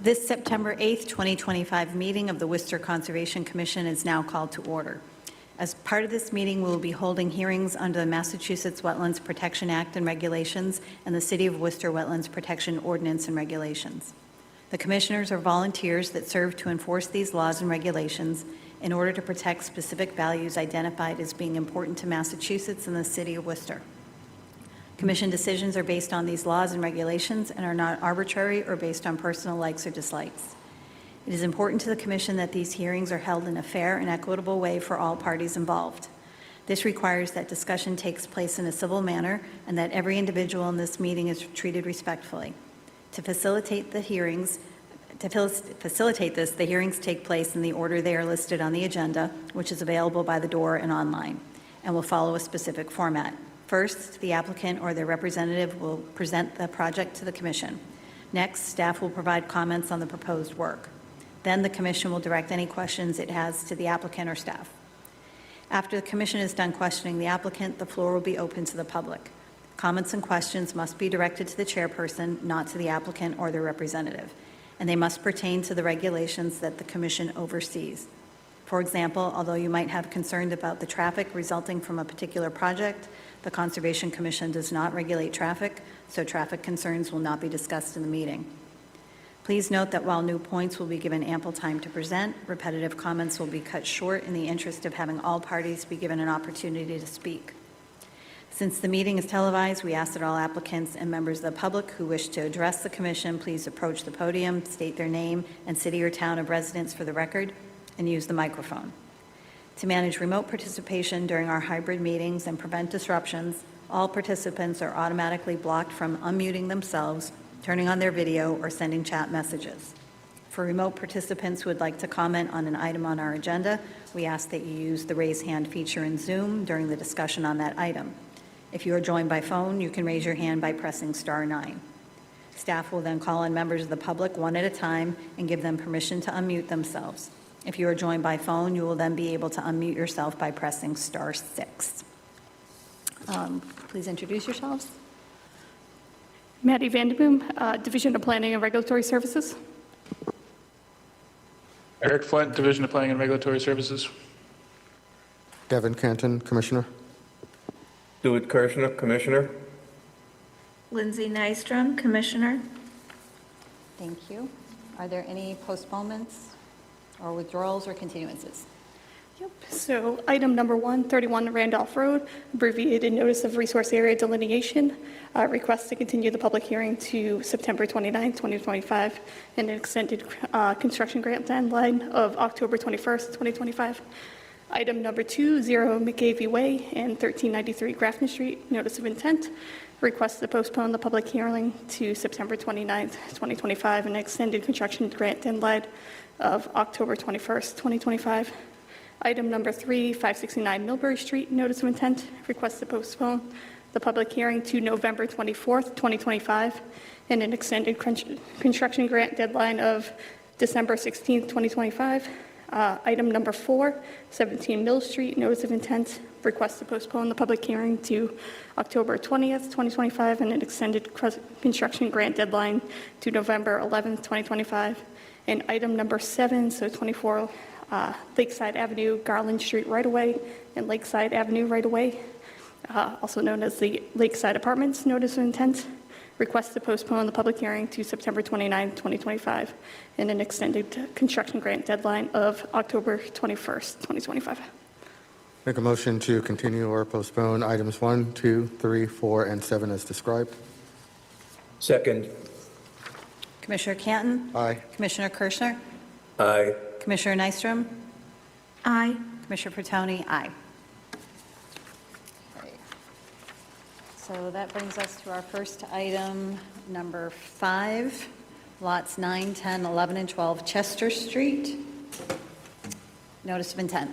This September 8th, 2025 meeting of the Worcester Conservation Commission is now called to order. As part of this meeting, we will be holding hearings under the Massachusetts Wetlands Protection Act and regulations and the City of Worcester Wetlands Protection Ordinance and regulations. The commissioners are volunteers that serve to enforce these laws and regulations in order to protect specific values identified as being important to Massachusetts and the City of Worcester. Commission decisions are based on these laws and regulations and are not arbitrary or based on personal likes or dislikes. It is important to the Commission that these hearings are held in a fair and equitable way for all parties involved. This requires that discussion takes place in a civil manner and that every individual in this meeting is treated respectfully. To facilitate this, the hearings take place in the order they are listed on the agenda, which is available by the door and online, and will follow a specific format. First, the applicant or their representative will present the project to the Commission. Next, staff will provide comments on the proposed work. Then the Commission will direct any questions it has to the applicant or staff. After the Commission is done questioning the applicant, the floor will be open to the public. Comments and questions must be directed to the chairperson, not to the applicant or their representative, and they must pertain to the regulations that the Commission oversees. For example, although you might have concerns about the traffic resulting from a particular project, the Conservation Commission does not regulate traffic, so traffic concerns will not be discussed in the meeting. Please note that while new points will be given ample time to present, repetitive comments will be cut short in the interest of having all parties be given an opportunity to speak. Since the meeting is televised, we ask that all applicants and members of the public who wish to address the Commission please approach the podium, state their name and city or town of residence for the record, and use the microphone. To manage remote participation during our hybrid meetings and prevent disruptions, all participants are automatically blocked from unmuting themselves, turning on their video, or sending chat messages. For remote participants who would like to comment on an item on our agenda, we ask that you use the raise hand feature in Zoom during the discussion on that item. If you are joined by phone, you can raise your hand by pressing *9. Staff will then call on members of the public one at a time and give them permission to unmute themselves. If you are joined by phone, you will then be able to unmute yourself by pressing *6. Please introduce yourselves. Maddie Vanderboom, Division of Planning and Regulatory Services. Eric Flint, Division of Planning and Regulatory Services. Devin Canton, Commissioner. Stuart Kirshner, Commissioner. Lindsay Nystrom, Commissioner. Thank you. Are there any postponements or withdrawals or continuances? Yep. So item number 1, 31 Randolph Road, abbreviated notice of resource area delineation, request to continue the public hearing to September 29, 2025, and an extended construction grant deadline of October 21st, 2025. Item number 2, 0 McGavey Way and 1393 Grafton Street, notice of intent, request to postpone the public hearing to September 29th, 2025, and an extended construction grant deadline of October 21st, 2025. Item number 3, 569 Millbury Street, notice of intent, request to postpone the public hearing to November 24th, 2025, and an extended construction grant deadline of December 16th, 2025. Item number 4, 17 Mill Street, notice of intent, request to postpone the public hearing to October 20th, 2025, and an extended construction grant deadline to November 11th, 2025. And item number 7, so 24 Lakeside Avenue, Garland Street right-of-way, and Lakeside Avenue right-of-way, also known as the Lakeside Apartments, notice of intent, request to postpone the public hearing to September 29, 2025, and an extended construction grant deadline of October 21st, 2025. Make a motion to continue or postpone items 1, 2, 3, 4, and 7 as described. Second. Commissioner Canton? Aye. Commissioner Kirshner? Aye. Commissioner Nystrom? Aye. Commissioner Pertoni? Aye. Okay. So that brings us to our first item, number 5, lots 9, 10, 11, and 12 Chester Street. Notice of intent.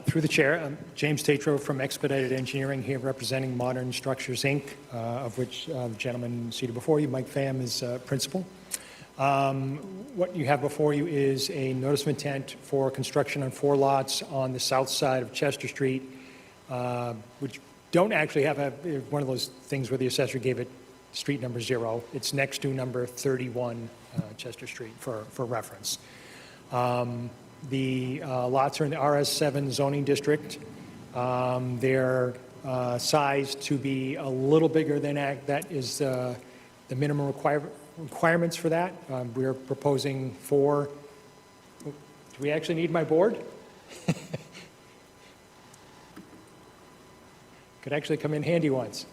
Through the chair, I'm James Tatro from Expedited Engineering here representing Modern Structures, Inc., of which the gentleman seated before you, Mike Pham, is principal. What you have before you is a notice of intent for construction on 4 lots on the south side of Chester Street, which don't actually have one of those things where the assessor gave it street number 0. It's next to number 31 Chester Street for reference. The lots are in the RS7 zoning district. They're sized to be a little bigger than that is the minimum requirements for that. We're proposing 4. Do we actually need my board? Could actually come in handy once.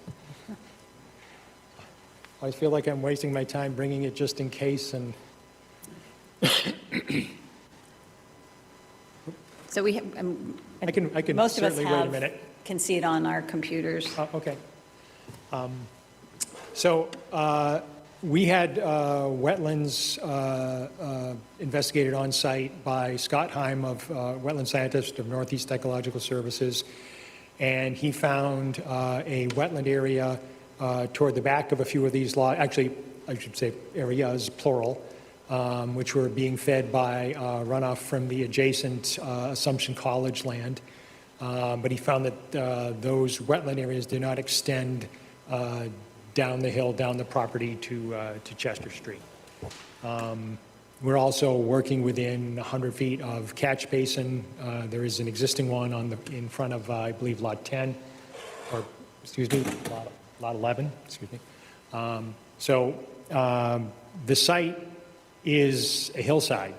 I feel like I'm wasting my time bringing it just in case, and So we, I can most of us certainly wait a have, minute. can see it on our computers. Oh, okay. So we had wetlands investigated on site by Scott Heim of Wetland Scientist of Northeast Ecological Services, and he found a wetland area toward the back of a few of these lots, actually, I should say areas, plural, which were being fed by runoff from the adjacent Assumption College land. But he found that those wetland areas did not extend down the hill, down the property to Chester Street. We're also working within 100 feet of catch basin. There is an existing one in front of, I believe, Lot 10, or, excuse me, Lot 11, excuse me. The site is a hillside,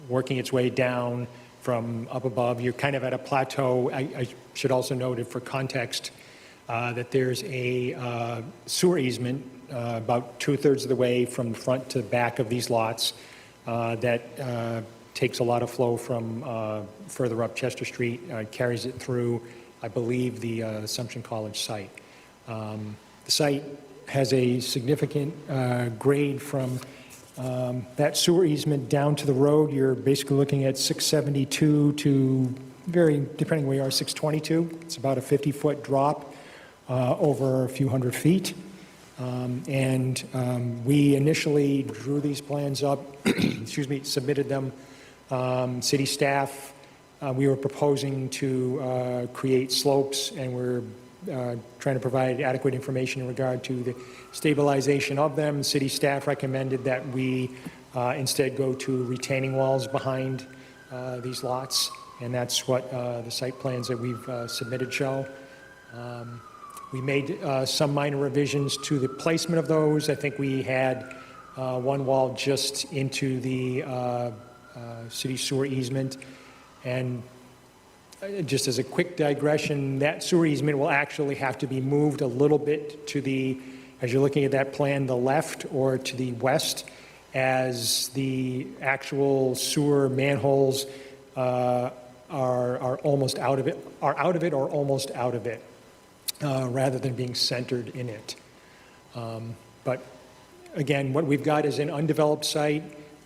working its way down from up above. You're kind of at a plateau. I should also note it for context that there's a sewer easement about 2/3 of the way from the front to the back of these lots that takes a lot of flow from further up Chester Street, carries it through, I believe, the Assumption College site. The site has a significant grade from that sewer easement down to the road. You're basically looking at 672 to, depending where you are, 622. It's about a 50-foot drop over a few hundred feet. We initially drew these plans up, excuse me, submitted them. City staff, we were proposing to create slopes, and we're trying to provide adequate information in regard to the stabilization of them. City staff recommended that we instead go to retaining walls behind these lots, and that's what the site plans that we've submitted show. We made some minor revisions to the placement of those. I think we had one wall just into the city sewer easement, and just as a quick digression, that sewer easement will actually have to be moved a little bit to the, as you're looking at that plan, the left or to the west, as the actual sewer manholes are almost out of it, or almost out of it, rather than being centered in it. But again, what we've got is an undeveloped site.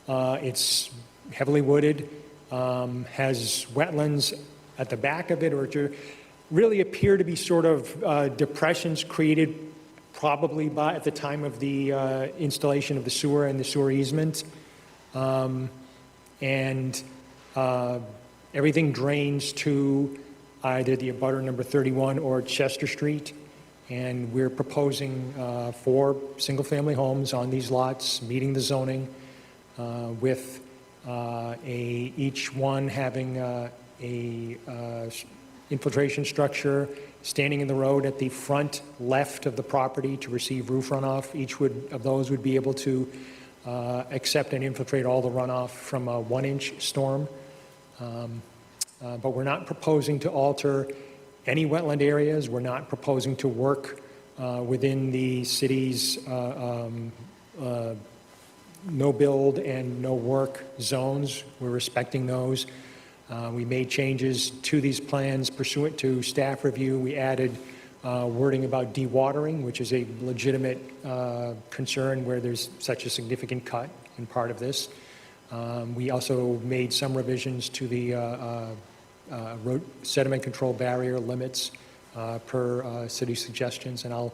It's heavily wooded, has wetlands at the back of it, or really appear to be sort of depressions created probably at the time of the installation of the sewer and the sewer easement. Everything drains to either the abutter number 31 or Chester Street. And we're proposing 4 single-family homes on these lots, meeting the zoning, with each one having a infiltration structure standing in the road at the front left of the property to receive roof runoff. Each of those would be able to accept and infiltrate all the runoff from a 1-inch storm. But we're not proposing to alter any wetland areas. We're not proposing to work within the city's no build and no work zones. We're respecting those. We made changes to these plans pursuant to staff review. We added wording about dewatering, which is a legitimate concern where there's such a significant cut in part of this. We also made some revisions to the road sediment control barrier limits per city suggestions, and I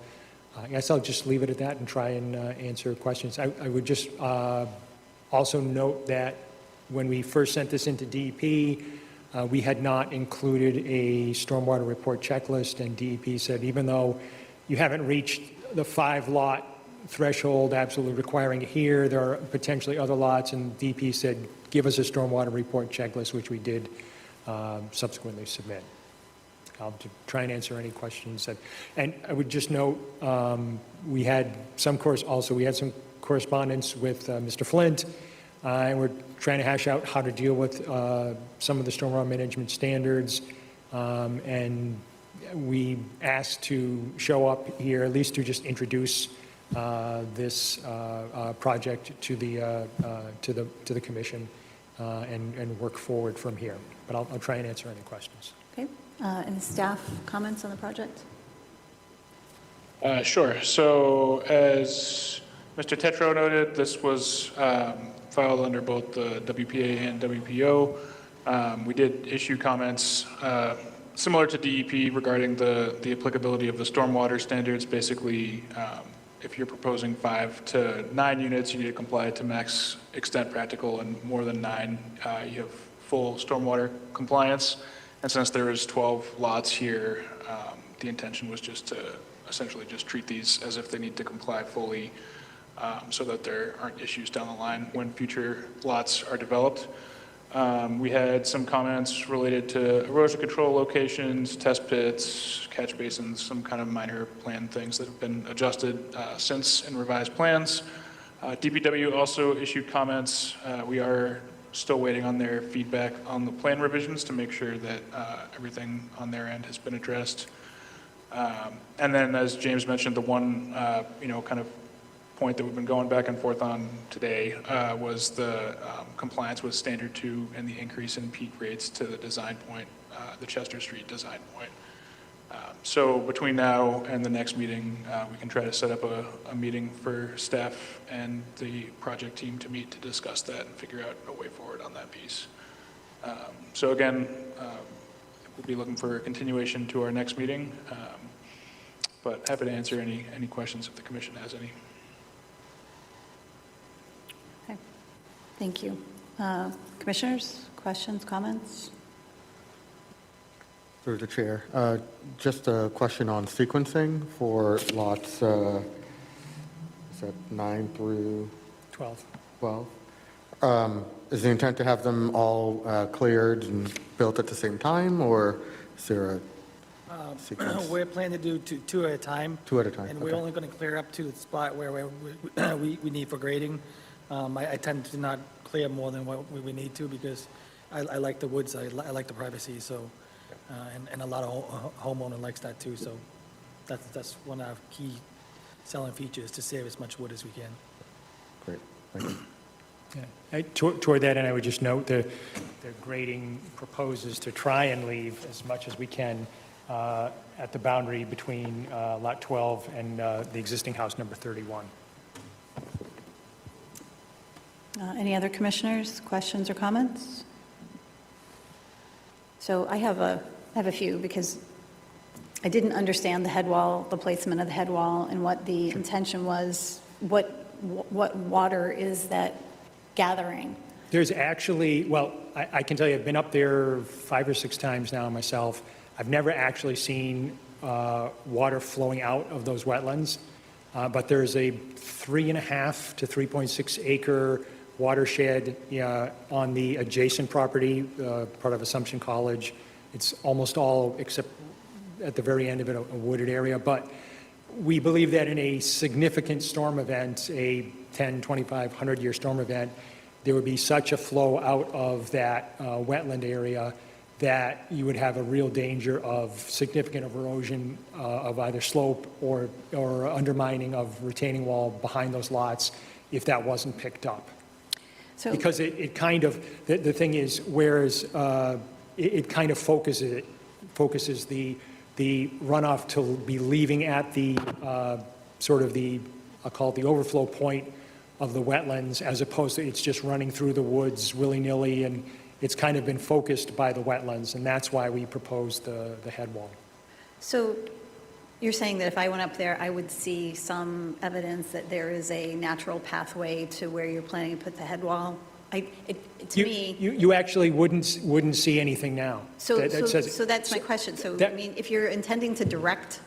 guess I'll just leave it at that and try and answer questions. I would just also note that when we first sent this into DEP, We had not included a stormwater report checklist, and DEP said, even though you haven't reached the 5-lot threshold absolutely requiring it here, there are potentially other lots, and DEP said, give us a stormwater report checklist, which we did subsequently submit. To try and answer any questions. And I would just note, we had some correspondence with Mr. Flint, and we're trying to hash out how to deal with some of the stormwater management standards. And we asked to show up here, at least to just introduce this project to the commission and work forward from here. But I'll try and answer any questions. Okay. Any staff comments on the project? Sure. So as Mr. Tetro noted, this was filed under both the WPA and WPO. We did issue comments similar to DEP regarding the applicability of the stormwater standards. Basically, if you're proposing 5 to 9 units, you need to comply to max extent practical, and more than 9, you have full stormwater compliance. And since there is 12 lots here, the intention was just to essentially just treat these as if they need to comply fully, so that there aren't issues down the line when future lots are developed. We had some comments related to erosion control locations, test pits, catch basins, some kind of minor plan things that have been adjusted since in revised plans. DPW also issued comments. We are still waiting on their feedback on the plan revisions to make sure that everything on their end has been addressed. And then, as James mentioned, the one kind of point that we've been going back and forth on today was the compliance with Standard 2 and the increase in peak rates to the design point, the Chester Street design point. So between now and the next meeting, we can try to set up a meeting for staff and the project team to meet to discuss that and figure out a way forward on that piece. So again, we'll be looking for a continuation to our next meeting, but happy to answer any questions if the commission has any. Okay. Thank you. Commissioners, questions, comments? Through the chair. Just a question on sequencing for lots, is that 9 through 12. 12? Is the intent to have them all cleared and built at the same time, or is there a sequence? We're planning to do two at a time. 2 at a time, And we're okay. only going to clear up to the spot where we need for grading. I tend to not clear more than what we need to, because I like the woods, I like the privacy, so, and a lot of homeowner likes that too, so that's one of our key selling features, to save as much wood as we can. Great, thank you. Yeah. Toward that end, I would just note the grading proposes to try and leave as much as we can at the boundary between Lot 12 and the existing house number 31. Any other commissioners, questions or comments? So I have a few, because I didn't understand the head wall, the placement of the head wall, and what the intention was. What water is that gathering? There's actually, well, I can tell you, I've been up there 5 or 6 times now myself. I've never actually seen water flowing out of those wetlands, but there's a 3.5 to 3.6 acre watershed on the adjacent property, part of Assumption College. It's almost all, except at the very end of it, a wooded area. But we believe that in a significant storm event, a 10, 25, 100-year storm event, there would be such a flow out of that wetland area that you would have a real danger of significant erosion of either slope or undermining of retaining wall behind those lots if that wasn't picked up. So, Because it kind of, the thing is, whereas it kind of focuses the runoff to be leaving at the sort of the, I'll call it the overflow point of the wetlands, as opposed to it's just running through the woods willy-nilly, and it's kind of been focused by the wetlands, and that's why we proposed the head wall. so you're saying that if I went up there, I would see some evidence that there is a natural pathway to where you're planning to put the head wall? To me, You actually wouldn't see anything now. so that says- so that's my question. So, I That- mean, if you're intending to direct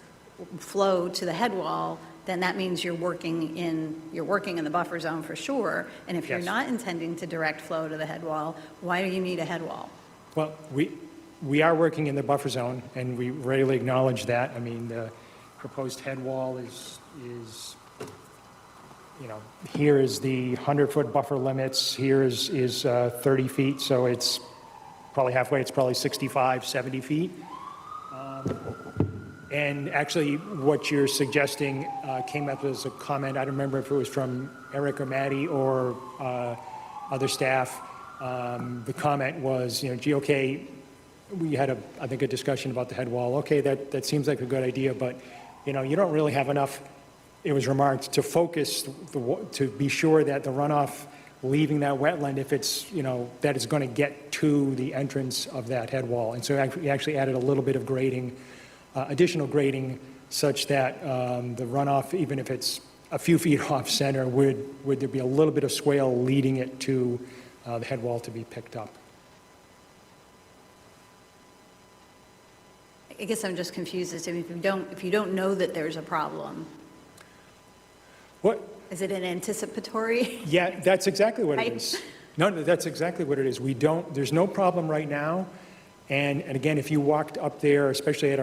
flow to the head wall, then that means you're working in the buffer zone for sure. And if you're Yes. not intending to direct flow to the head wall, why do you need a head wall? Well, we are working in the buffer zone, and we readily acknowledge that. I mean, the proposed head wall is, here is the 100-foot buffer limits, here is 30 feet, so it's probably halfway, it's probably 65, 70 feet. And actually, what you're suggesting came up as a comment, I don't remember if it was from Eric or Maddie or other staff. The comment was, gee, okay, we had I think, a discussion about the head wall. Okay, that seems like a good idea, but, you don't really have enough, it was remarked, to focus, to be sure that the runoff leaving that wetland, if it's, that is going to get to the entrance of that head wall. And so we actually added a little bit of grading, additional grading, such that the runoff, even if it's a few feet off center, would there be a little bit of swale leading it to the head wall to be picked up. I guess I'm just confused as to if you don't know that there's a problem, What? is it an anticipatory? Yeah, that's exactly what it Right. is. No, that's exactly what it is. There's no problem right now. And again, if you walked up there, especially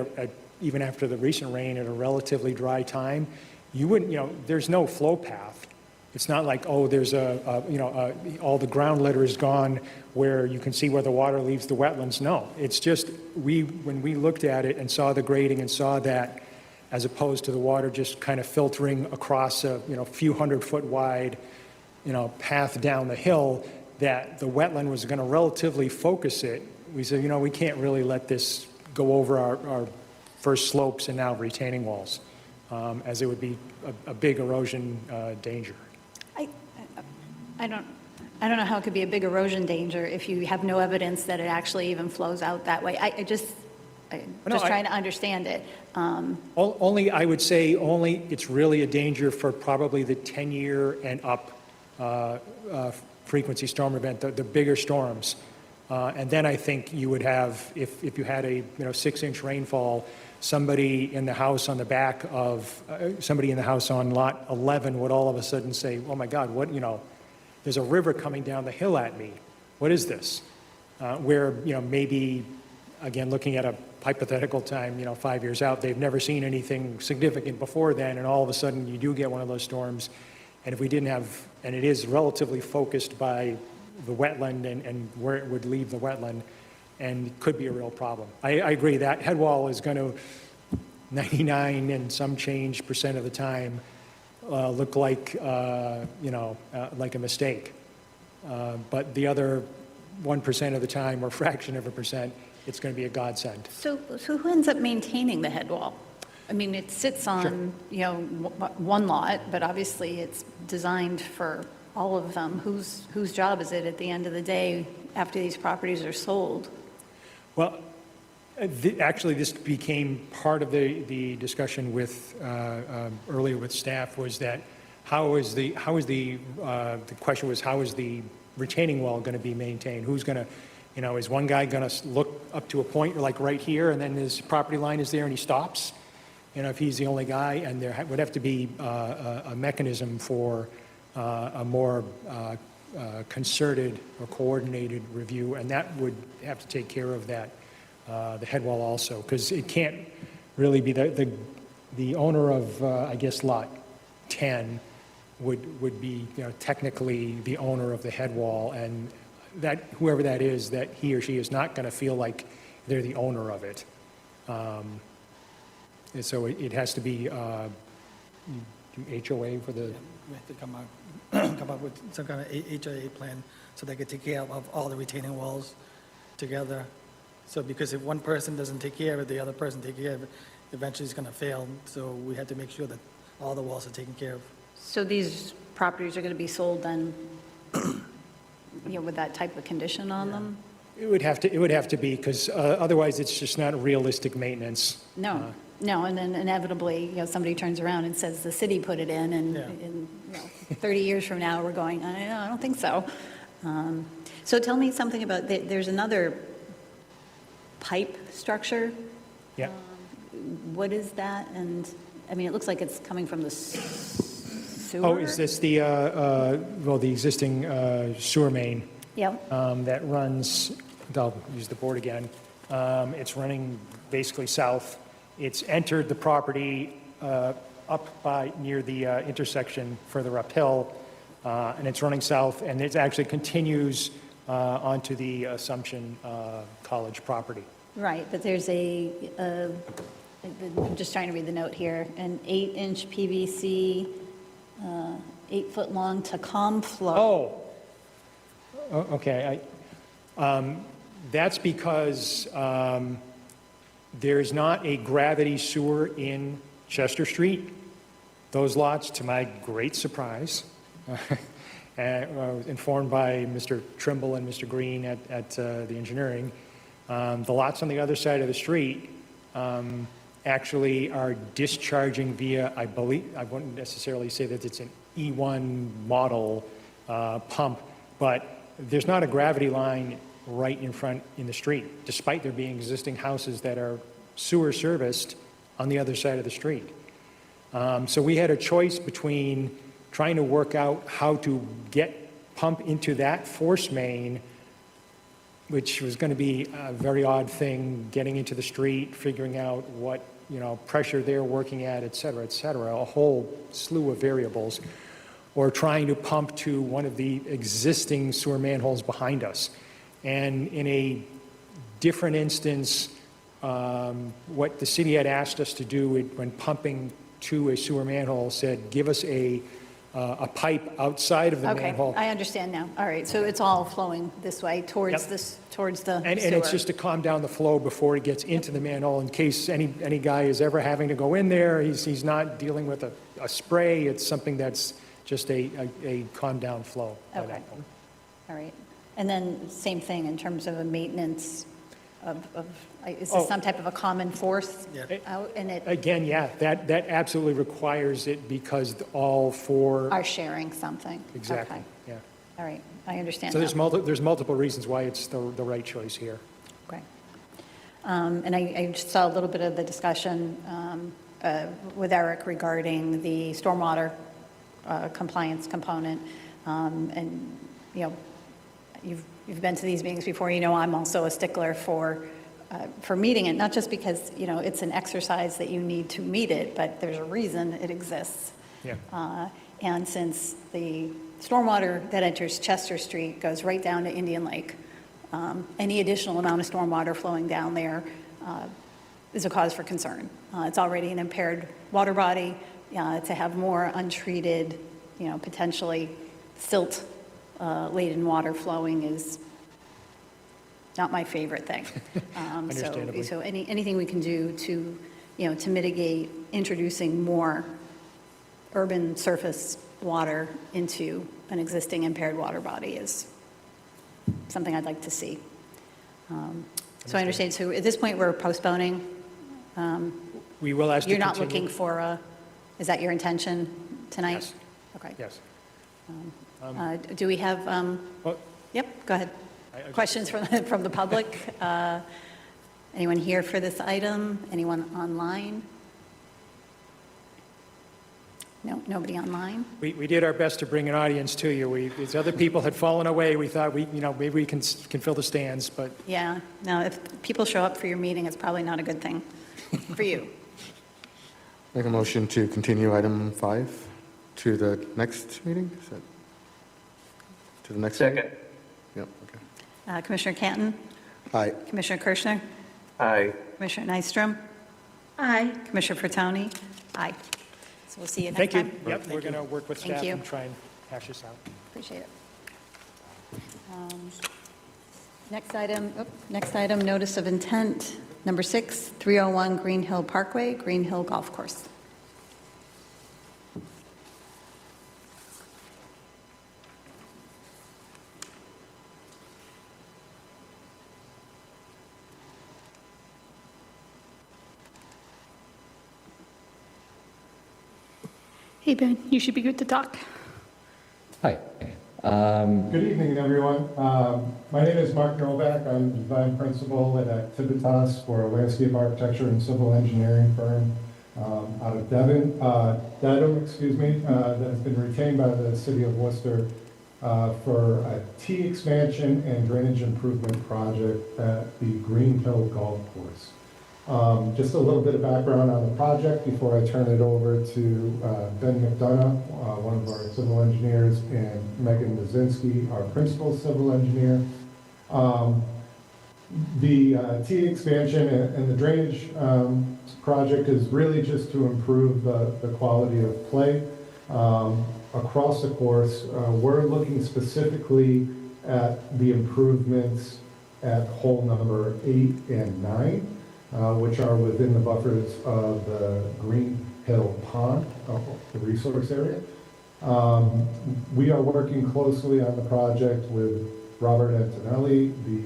even after the recent rain at a relatively dry time, you wouldn't, there's no flow path. It's not like, oh, there's all the ground litter is gone where you can see where the water leaves the wetlands. No, it's just, when we looked at it and saw the grading and saw that, as opposed to the water just kind of filtering across a, few 100-foot wide, path down the hill, that the wetland was going to relatively focus it. We said, we can't really let this go over our first slopes and now retaining walls, as it would be a big erosion danger. I don't know how it could be a big erosion danger if you have no evidence that it actually even flows out that way. I'm just trying to understand it. Only, I would say, it's really a danger for probably the 10-year and up frequency storm event, the bigger storms. And then I think you would have, if you had a 6-inch rainfall, somebody in the house on the back of, somebody in the house on lot 11 would all of a sudden say, oh my God, what, there's a river coming down the hill at me. What is this? Where, maybe, again, looking at a hypothetical time, 5 years out, they've never seen anything significant before then, and all of a sudden you do get one of those storms. And if we didn't have, and it is relatively focused by the wetland and where it would leave the wetland, and could be a real problem. I agree, that head wall is going to, 99 and some change % of the time, look like, like a mistake. But the other 1% of the time, or fraction of a percent, it's going to be a godsend. So who ends up maintaining the head wall? I mean, it sits on, one lot, but obviously it's designed for all of them. Whose job is it at the end of the day after these properties are sold? Well, actually, this became part of the discussion with, earlier with staff, was that the question was, how is the retaining wall going to be maintained? Who's going to, is one guy going to look up to a point like right here, and then his property line is there and he stops? If he's the only guy, and there would have to be a mechanism for a more concerted or coordinated review, and that would have to take care of that, the head wall also, because it can't really be the owner of, I guess, lot 10 would be, technically the owner of the head wall, and that, whoever that is, that he or she is not going to feel like they're the owner of it. And so it has to be HOA for the, We have to come up with some kind of HOA plan so they can take care of all the retaining walls together. So because if one person doesn't take care of it, the other person take care of it, eventually it's going to fail. So we have to make sure that all the walls are taken care of. So these properties are going to be sold then, with that type of condition on them? it would have to be, because otherwise it's just not realistic maintenance. No, and then inevitably, somebody turns around and says the city put it in, and Yeah. 30 years from now, we're going, I don't think so. So tell me something about, there's another pipe structure. Yeah. What is that? And, I mean, it looks like it's coming from the sewer. Oh, is this the, well, the existing sewer main Yep, that runs, I'll use the board again. It's running basically south. It's entered the property up by, near the intersection further uphill, and it's running south, and it actually continues onto the Assumption College property. right, but there's I'm just trying to read the note here, an 8-inch PVC, 8-foot-long Tacom flow. Okay. That's because there's not a gravity sewer in Chester Street. Those lots, to my great surprise, and I was informed by Mr. Trimble and Mr. Green at the engineering, the lots on the other side of the street actually are discharging via, I believe, I wouldn't necessarily say that it's an E1 model pump, but there's not a gravity line right in front in the street, despite there being existing houses that are sewer serviced on the other side of the street. So we had a choice between trying to work out how to pump into that force main, which was going to be a very odd thing, getting into the street, figuring out what, pressure they're working at, et cetera, a whole slew of variables, or trying to pump to one of the existing sewer manholes behind us. And in a different instance, what the city had asked us to do when pumping to a sewer manhole said, give us a pipe outside of the Okay, manhole. I understand now. All right, so it's all flowing this way towards Yep. this, towards the sewer. And it's just to calm down the flow before it gets into the manhole, in case any guy is ever having to go in there, he's not dealing with a spray, it's something that's just a calm down flow. by Okay. that point. All right. And then same thing in terms of a maintenance of, is Oh. this some type of a common force Yeah. out? And it Again, yeah, that absolutely requires it because all four, are sharing something? exactly, Okay. yeah. All right, I understand So now. there's multiple reasons why it's the right choice here. Okay. And I just saw a little bit of the discussion with Eric regarding the stormwater compliance component. And, you've been to these meetings before, I'm also a stickler for meeting it, not just because, it's an exercise that you need to meet it, but there's a reason it exists. Yeah. And since the stormwater that enters Chester Street goes right down to Indian Lake, any additional amount of stormwater flowing down there is a cause for concern. It's already an impaired water body. To have more untreated, potentially silt-laden water flowing is not my favorite thing. Understandably. So anything we can do to, to mitigate introducing more urban surface water into an existing impaired water body is something I'd like to see. So I understand, so at this point, we're postponing. We will ask to You're continue. not looking for is that your intention tonight? Yes. Okay. Yes. Do we have, Well, yep, go ahead. Questions from the public? Anyone here for this item? Anyone online? No, nobody online? we did our best to bring an audience to you. These other people had fallen away. We thought maybe we can fill the stands, but Yeah, no, if people show up for your meeting, it's probably not a good thing for you. Make a motion to continue item 5 to the next meeting? Is that to the next meeting? Second. Yep, okay. Commissioner Canton? Aye. Commissioner Kirschner? Aye. Commissioner Nystrom? Aye. Commissioner Frattoni? Aye. So we'll see you next thank you. time. Yep, we're going to work with Thank staff you. and try and hash this out. Appreciate it. Next item, notice of intent, number 6, 301 Green Hill Parkway, Green Hill Golf Course. Hey, Ben, you should be good to talk. Hi. Good evening, everyone. My name is Mark Novak. I'm design principal at Activitas for a landscape architecture and civil engineering firm out of Dedham, that has been retained by the city of Worcester for a T expansion and drainage improvement project at the Green Hill Golf Course. Just a little bit of background on the project before I turn it over to Ben McDonough, one of our civil engineers, and Megan Mazinski, our principal civil engineer. The T expansion and the drainage project is really just to improve the quality of play across the course. We're looking specifically at the improvements at hole number 8 and 9. Which are within the buffers of the Green Hill Pond, the resource area. We are working closely on the project with Robert Antonelli, the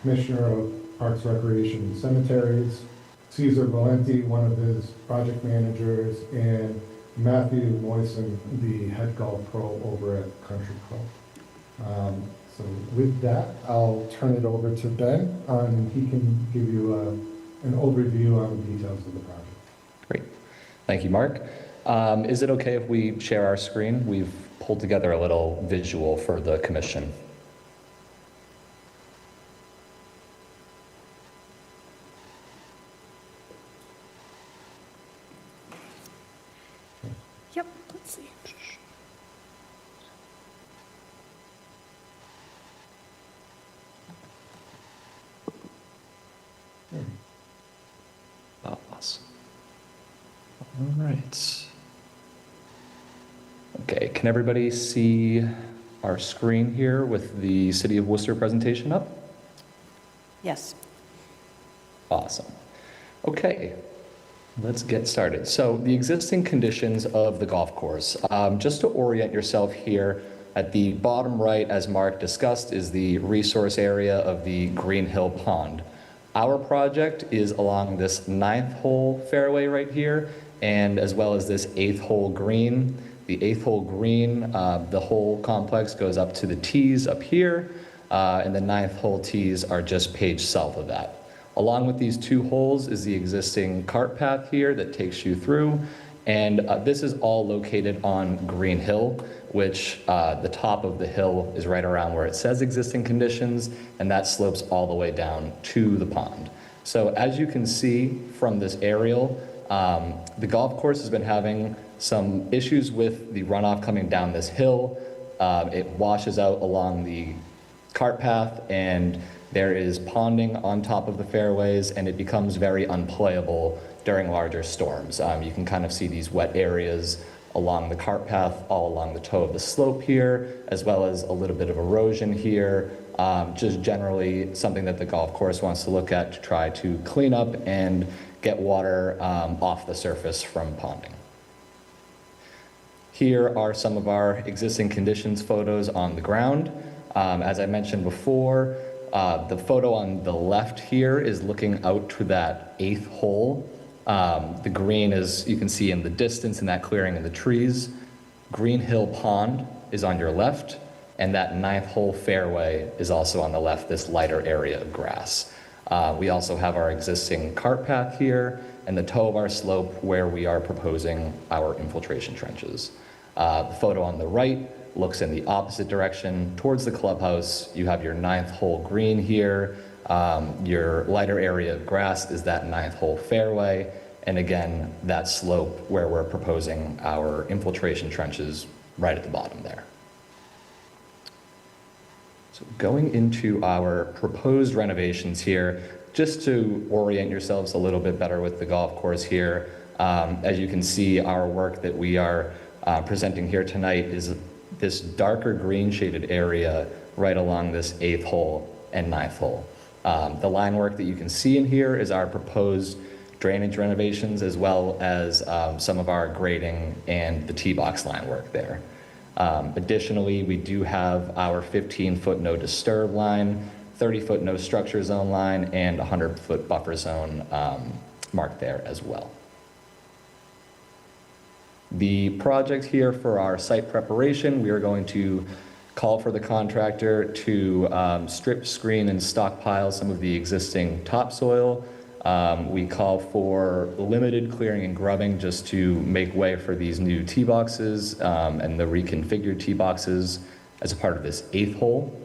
Commissioner of Parks, Recreation, and Cemeteries, Cesar Valenti, one of his project managers, and Matthew Moisen, the head golf pro over at Country Club. So with that, I'll turn it over to Ben, and he can give you an overview on the details of the project. Great. Thank you, Mark. Is it okay if we share our screen? We've pulled together a little visual for the commission. Yep, let's see. Awesome. All right. Okay, can everybody see our screen here with the City of Worcester presentation up? Yes. Awesome. Okay, let's get started. So the existing conditions of the golf course, just to orient yourself here, at the bottom right, as Mark discussed, is the resource area of the Green Hill Pond. Our project is along this 9th hole fairway right here, and as well as this 8th hole green. The 8th hole green, the whole complex goes up to the tees up here, and the 9th hole tees are just page south of that. Along with these 2 holes is the existing cart path here that takes you through, and this is all located on Green Hill, which the top of the hill is right around where it says existing conditions, and that slopes all the way down to the pond. So as you can see from this aerial, the golf course has been having some issues with the runoff coming down this hill. It washes out along the cart path, and there is ponding on top of the fairways, and it becomes very unplayable during larger storms. You can kind of see these wet areas along the cart path, all along the toe of the slope here, as well as a little bit of erosion here. Just generally something that the golf course wants to look at to try to clean up and get water off the surface from ponding. Here are some of our existing conditions photos on the ground. As I mentioned before, the photo on the left here is looking out to that 8th hole. The green is, you can see in the distance in that clearing in the trees. Green Hill Pond is on your left, and that 9th hole fairway is also on the left, this lighter area of grass. We also have our existing cart path here and the toe of our slope where we are proposing our infiltration trenches. The photo on the right looks in the opposite direction towards the clubhouse. You have your 9th hole green here. Your lighter area of grass is that 9th hole fairway. And again, that slope where we're proposing our infiltration trenches right at the bottom there. So going into our proposed renovations here, just to orient yourselves a little bit better with the golf course here, as you can see, our work that we are presenting here tonight is this darker green shaded area right along this 8th hole and 9th hole. The line work that you can see in here is our proposed drainage renovations, as well as some of our grading and the tee box line work there. Additionally, we do have our 15-foot no disturb line, 30-foot no structure zone line, and 100-foot buffer zone marked there as well. The project here for our site preparation, we are going to call for the contractor to strip, screen, and stockpile some of the existing topsoil. We call for limited clearing and grubbing just to make way for these new tee boxes and the reconfigured tee boxes as a part of this 8th hole.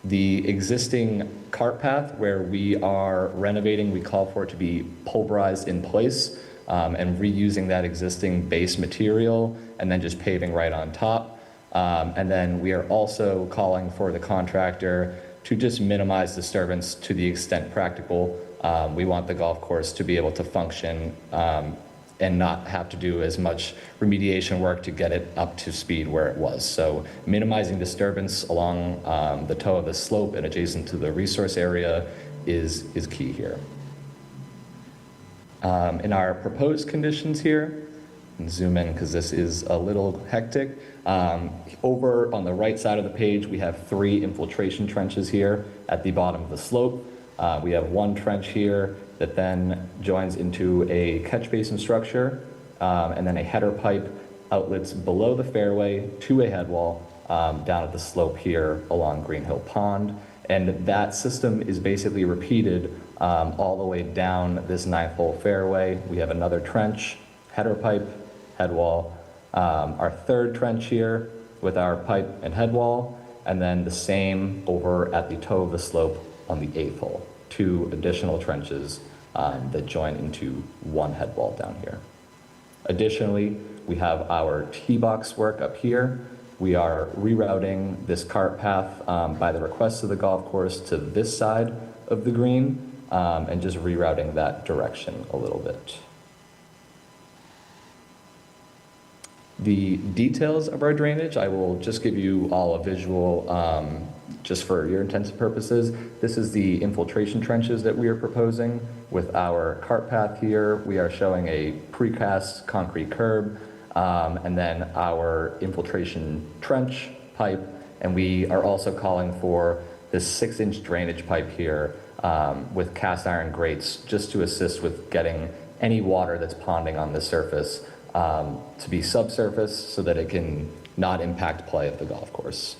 The existing cart path where we are renovating, we call for it to be pulverized in place and reusing that existing base material and then just paving right on top. And then we are also calling for the contractor to just minimize disturbance to the extent practical. We want the golf course to be able to function and not have to do as much remediation work to get it up to speed where it was. So minimizing disturbance along the toe of the slope and adjacent to the resource area is key here. In our proposed conditions here, and zoom in because this is a little hectic. Over on the right side of the page, we have 3 infiltration trenches here at the bottom of the slope. We have 1 trench here that then joins into a catch basin structure, and then a header pipe outlets below the fairway to a head wall down at the slope here along Green Hill Pond. And that system is basically repeated all the way down this 9th hole fairway. We have another trench, header pipe, head wall, our 3rd trench here with our pipe and head wall, and then the same over at the toe of the slope on the 8th hole. 2 additional trenches that join into 1 head wall down here. Additionally, we have our tee box work up here. We are rerouting this cart path by the request of the golf course to this side of the green and just rerouting that direction a little bit. The details of our drainage, I will just give you all a visual just for your intents and purposes. This is the infiltration trenches that we are proposing with our cart path here. We are showing a precast concrete curb and then our infiltration trench pipe. And we are also calling for this 6-inch drainage pipe here with cast iron grates just to assist with getting any water that's ponding on the surface to be subsurface so that it can not impact play of the golf course.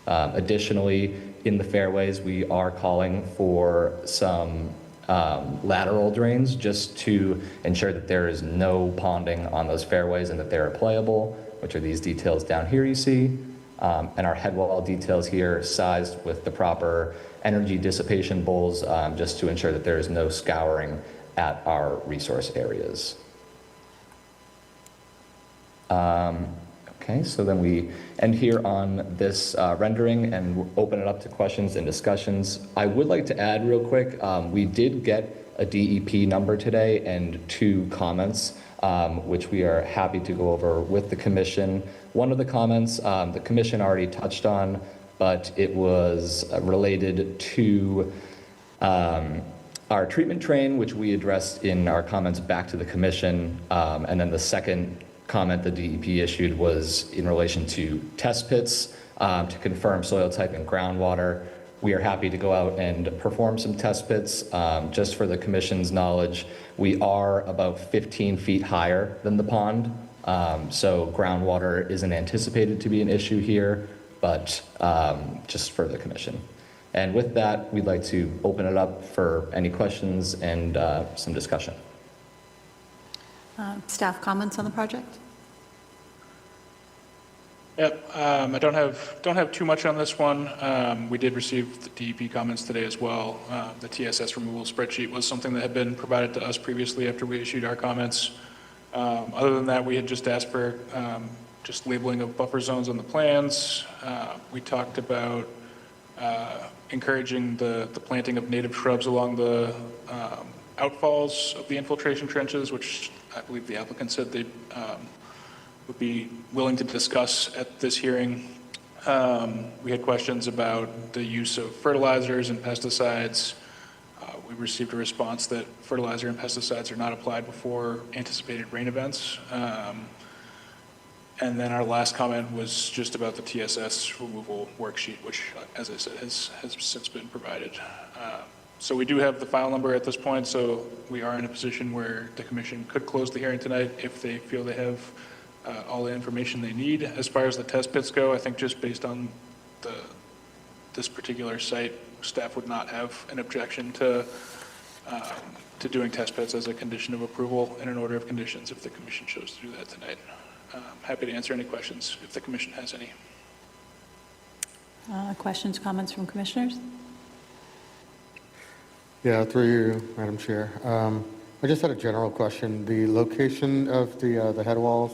Additionally, in the fairways, we are calling for some lateral drains just to ensure that there is no ponding on those fairways and that they're playable, which are these details down here you see. And our head wall details here sized with the proper energy dissipation bowls just to ensure that there is no scouring at our resource areas. Okay, so then we end here on this rendering and open it up to questions and discussions. I would like to add real quick, we did get a DEP number today and 2 comments, which we are happy to go over with the commission. One of the comments the commission already touched on, but it was related to our treatment train, which we addressed in our comments back to the commission. And then the second comment the DEP issued was in relation to test pits to confirm soil type and groundwater. We are happy to go out and perform some test pits. Just for the commission's knowledge, we are about 15 feet higher than the pond. So groundwater isn't anticipated to be an issue here, but just for the commission. And with that, we'd like to open it up for any questions and some discussion. Staff comments on the project? Yep, I don't have too much on this one. We did receive the DEP comments today as well. The TSS removal spreadsheet was something that had been provided to us previously after we issued our comments. Other than that, we had just asked for just labeling of buffer zones on the plans. We talked about encouraging the planting of native shrubs along the outfalls of the infiltration trenches, which I believe the applicant said they would be willing to discuss at this hearing. We had questions about the use of fertilizers and pesticides. We received a response that fertilizer and pesticides are not applied before anticipated rain events. And then our last comment was just about the TSS removal worksheet, which, as I said, has since been provided. So we do have the file number at this point, so we are in a position where the commission could close the hearing tonight if they feel they have all the information they need. As far as the test pits go, I think just based on this particular site, staff would not have an objection to doing test pits as a condition of approval in an order of conditions if the commission chose to do that tonight. Happy to answer any questions if the commission has any. Questions, comments from commissioners? Yeah, through you, Madam Chair. I just had a general question. The location of the head walls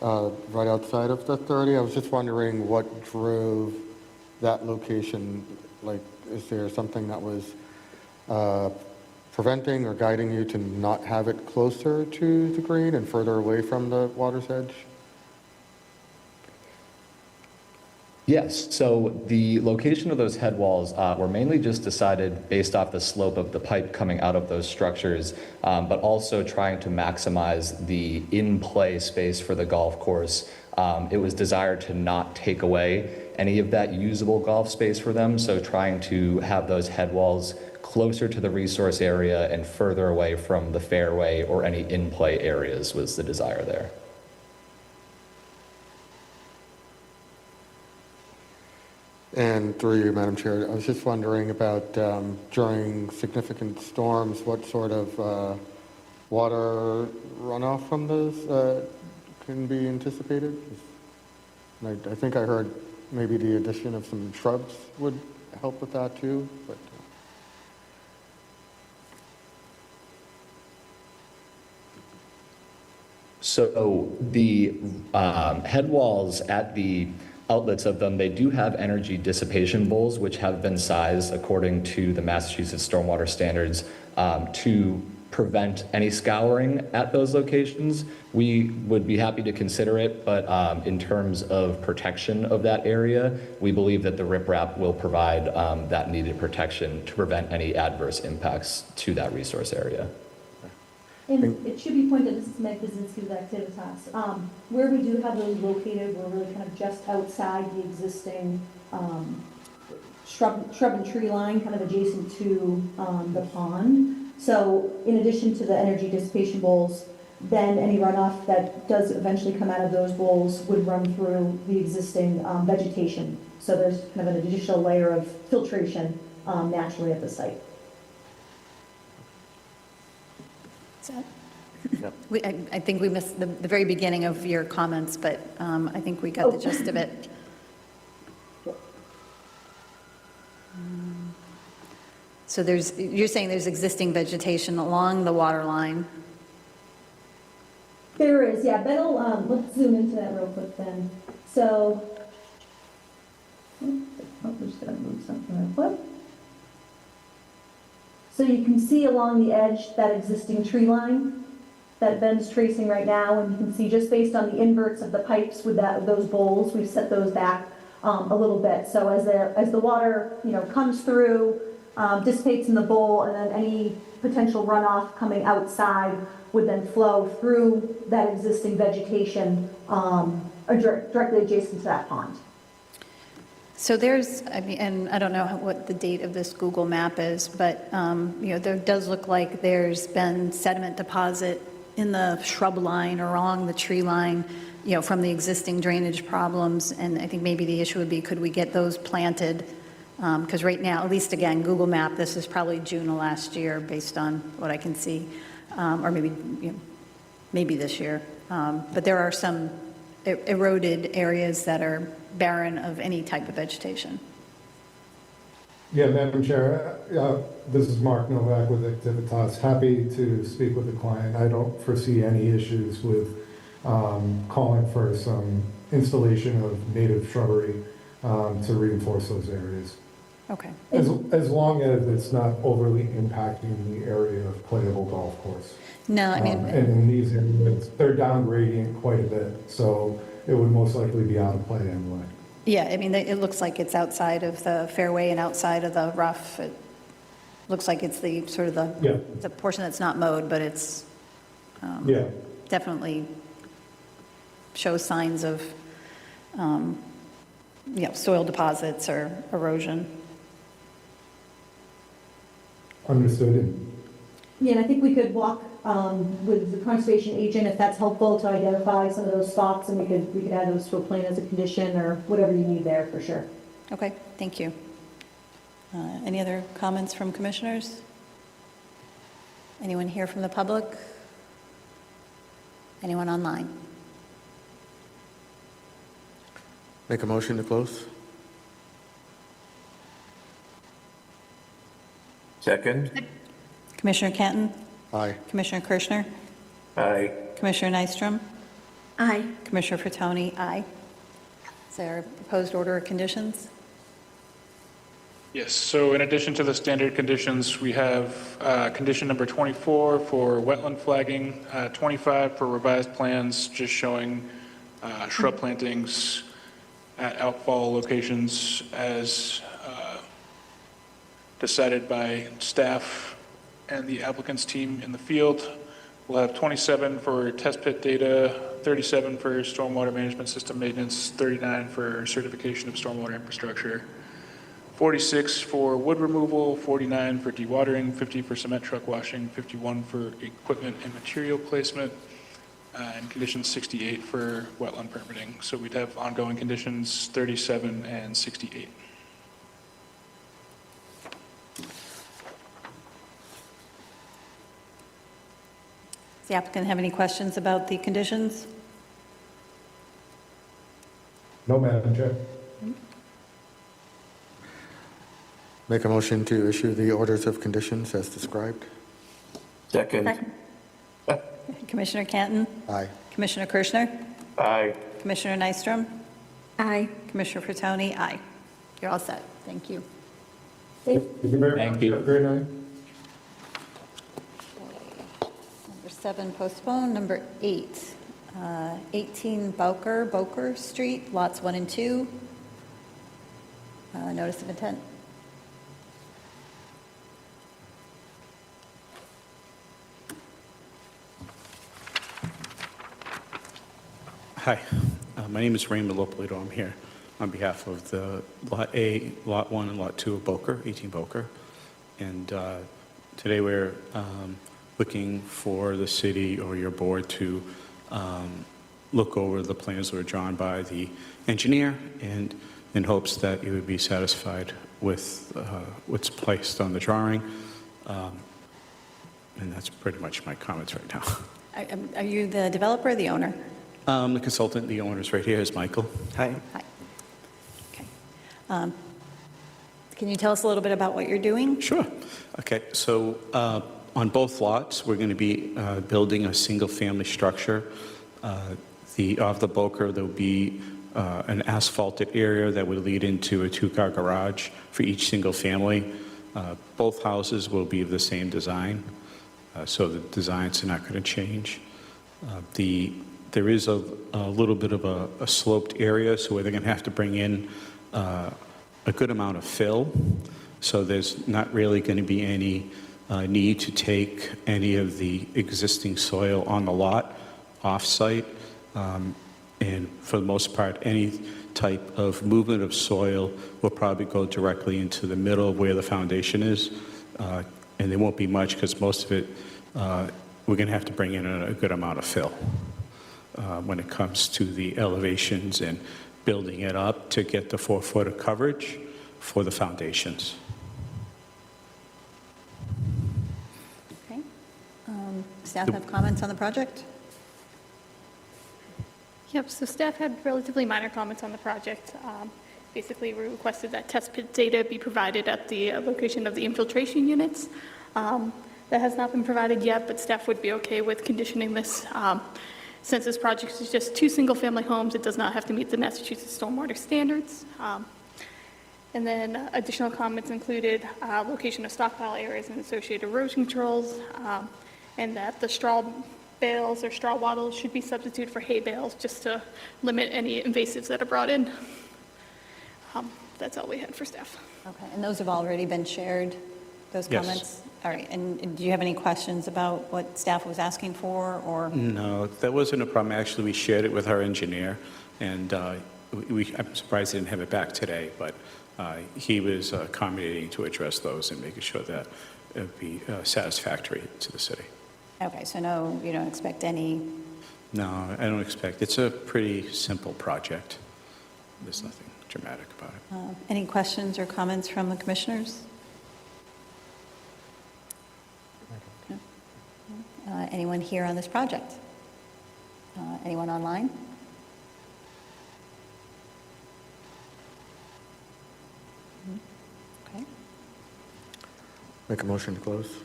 right outside of the 30, I was just wondering what drove that location. Like, is there something that was preventing or guiding you to not have it closer to the green and further away from the water's edge? Yes, so the location of those head walls were mainly just decided based off the slope of the pipe coming out of those structures, but also trying to maximize the in-play space for the golf course. It was desired to not take away any of that usable golf space for them, so trying to have those head walls closer to the resource area and further away from the fairway or any in-play areas was the desire there. And through you, Madam Chair, I was just wondering about during significant storms, what sort of water runoff from those can be anticipated? And I think I heard maybe the addition of some shrubs would help with that too, but. So the head walls at the outlets of them, they do have energy dissipation bowls, which have been sized according to the Massachusetts stormwater standards to prevent any scouring at those locations. We would be happy to consider it, but in terms of protection of that area, we believe that the riprap will provide that needed protection to prevent any adverse impacts to that resource area. And it should be pointed, this is Meg Buzinski with Activitas. Where we do have those located, we're really kind of just outside the existing shrub and tree line, kind of adjacent to the pond. So in addition to the energy dissipation bowls, then any runoff that does eventually come out of those bowls would run through the existing vegetation. So there's kind of an additional layer of filtration naturally at the site. I think we missed the very beginning of your comments, but I think we got the gist of it. So you're saying there's existing vegetation along the water line? There is, yeah. Ben'll, let's zoom into that real quick then. So, we're just gonna move something real quick. So you can see along the edge that existing tree line that Ben's tracing right now, and you can see just based on the inverts of the pipes with those bowls, we've set those back a little bit. So as the water, comes through, dissipates in the bowl, and then any potential runoff coming outside would then flow through that existing vegetation directly adjacent to that pond. So there's, and I don't know what the date of this Google map is, but, there does look like there's been sediment deposit in the shrub line or along the tree line, from the existing drainage problems. And I think maybe the issue would be, could we get those planted? Because right now, at least again, Google map, this is probably June of last year based on what I can see, or maybe this year. But there are some eroded areas that are barren of any type of vegetation. Yeah, Madam Chair, this is Mark Novak with Activitas. Happy to speak with the client. I don't foresee any issues with calling for some installation of native shrubbery to reinforce those areas. Okay. As long as it's not overly impacting the area of playable golf course. No, I mean. And in these areas, they're down gradient quite a bit, so it would most likely be out of play anyway. Yeah, I mean, it looks like it's outside of the fairway and outside of the rough. It looks like it's the sort of the portion that's not mowed, but it's definitely shows signs of soil deposits or erosion. Understood. Yeah, and I think we could walk with the conservation agent, if that's helpful to identify some of those spots, and we could add those to a plan as a condition, or whatever you need there, for sure. Okay, thank you. Any other comments from commissioners? Anyone here from the public? Anyone online? Make a motion to close? Second? Commissioner Canton? Aye. Commissioner Kirschner? Aye. Commissioner Nystrom? Aye. Commissioner Fatoni? Aye. Is there a proposed order of conditions? Yes, so in addition to the standard conditions, we have condition number 24 for wetland flagging, 25 for revised plans, just showing shrub plantings at outfall locations as decided by staff and the applicant's team in the field. We'll have 27 for test pit data, 37 for stormwater management system maintenance, 39 for certification of stormwater infrastructure, 46 for wood removal, 49 for dewatering, 50 for cement truck washing, 51 for equipment and material placement, and condition 68 for wetland permitting. So we'd have ongoing conditions 37 and 68. Does the applicant have any questions about the conditions? No, Madam Chair. Make a motion to issue the orders of conditions as described? Second? Commissioner Canton? Aye. Commissioner Kirschner? Aye. Commissioner Nystrom? Aye. Commissioner Fatoni? Aye. You're all set. Thank you. Thank you very much. Thank you. Have a great night. Number 7 postponed. Number 8, 18 Boker Street, lots 1 and 2. Notice of intent. Hi, my name is Raymond Lopolito. I'm here on behalf of the Lot A, Lot 1, and Lot 2 of Boker, 18 Boker. And today we're looking for the city or your board to look over the plans that were drawn by the engineer, and in hopes that you would be satisfied with what's placed on the drawing. And that's pretty much my comments right now. Are you the developer or the owner? The consultant, the owner's right here, is Michael. Hi. Hi. Okay. Can you tell us a little bit about what you're doing? Sure. Okay, so on both lots, we're going to be building a single-family structure. Off the Boker, there'll be an asphalted area that would lead into a 2-car garage for each single family. Both houses will be of the same design, so the designs are not going to change. There is a little bit of a sloped area, so they're going to have to bring in a good amount of fill. So there's not really going to be any need to take any of the existing soil on the lot off-site. And for the most part, any type of movement of soil will probably go directly into the middle of where the foundation is. And there won't be much, because most of it, we're going to have to bring in a good amount of fill when it comes to the elevations and building it up to get the 4 foot of coverage for the foundations. Okay. Staff have comments on the project? Yep, so staff had relatively minor comments on the project. Basically, we requested that test pit data be provided at the location of the infiltration units. That has not been provided yet, but staff would be okay with conditioning this. Since this project is just 2 single-family homes, it does not have to meet the Massachusetts stormwater standards. And then additional comments included location of stockpile areas and associated erosion controls, and that the straw bales or straw wattles should be substituted for hay bales, just to limit any invasives that are brought in. That's all we had for staff. Okay, and those have already been shared, those Yes. comments? All right, and do you have any questions about what staff was asking for, or? No, that wasn't a problem. Actually, we shared it with our engineer, and I'm surprised he didn't have it back today, but he was accommodating to address those and making sure that it would be satisfactory to the city. Okay, so no, you don't expect any, No, I don't expect, it's a pretty simple project. There's nothing dramatic about it. any questions or comments from the commissioners? No? Anyone here on this project? Anyone online? Okay. Make a motion to close.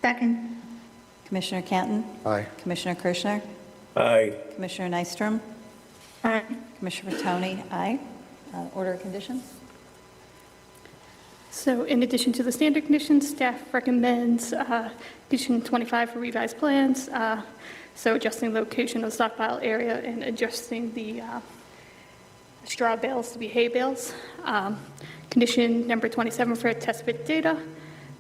Second. Commissioner Canton? Aye. Commissioner Kirschner? Aye. Commissioner Nystrom? Aye. Commissioner Tony? Aye. Order of conditions? So in addition to the standard conditions, staff recommends condition 25 for revised plans, so adjusting the location of the stockpile area and adjusting the straw bales to be hay bales. Condition number 27 for test pit data.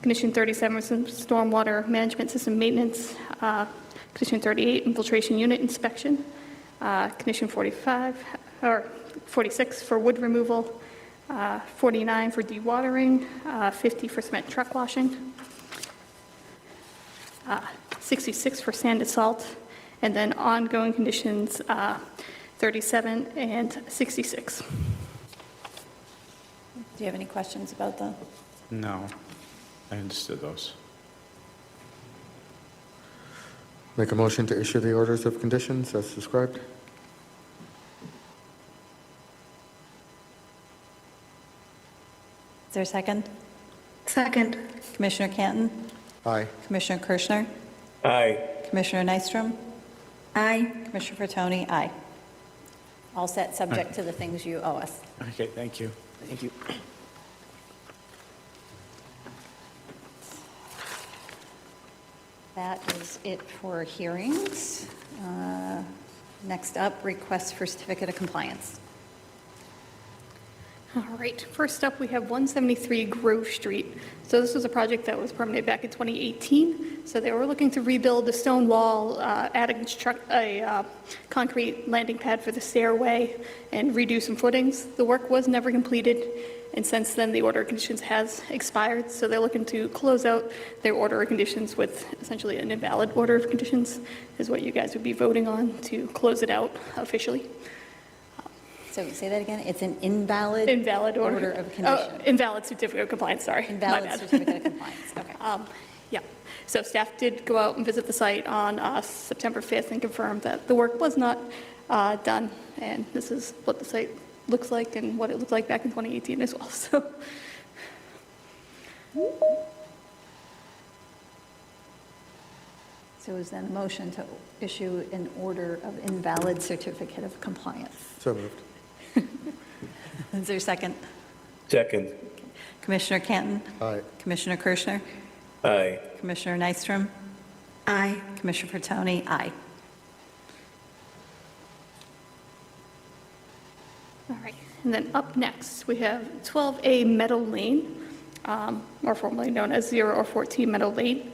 Condition 37 for stormwater management system maintenance. Condition 38, infiltration unit inspection. Condition 45, or 46 for wood removal. 49 for dewatering, 50 for cement truck washing, 66 for sand and salt, and then ongoing conditions 37 and 66. Do you have any questions about the? No, I understood those. Make a motion to issue the orders of conditions as described. Is there a second? Second. Commissioner Canton? Aye. Commissioner Kirschner? Aye. Commissioner Nystrom? Aye. Commissioner Bertoni? Aye. All set, subject to the things you owe us. Okay, thank you. Thank you. That is it for hearings. Next up, request for certificate of compliance. All right, first up, we have 173 Grove Street. So this was a project that was permitted back in 2018. So they were looking to rebuild the stone wall, add a concrete landing pad for the stairway, and redo some footings. The work was never completed, and since then, the order of conditions has expired. So they're looking to close out their order of conditions with essentially an invalid order of conditions, is what you guys would be voting on to close it out officially. So say that again, it's an invalid? Invalid order. Of condition. Invalid certificate of compliance, sorry. My Invalid bad. certificate of compliance, okay. Yeah, so staff did go out and visit the site on September 5th and confirmed that the work was not done, and this is what the site looks like and what it looked like back in 2018 as well, so. So is then a motion to issue an order of invalid certificate of compliance? So moved. Is there a second? Second. Commissioner Canton? Aye. Commissioner Kirschner? Aye. Commissioner Nystrom? Aye. Commissioner Bertoni? Aye. All right, and then up next, we have 12A Meadow Lane, or formerly known as 0 or 14 Meadow Lane.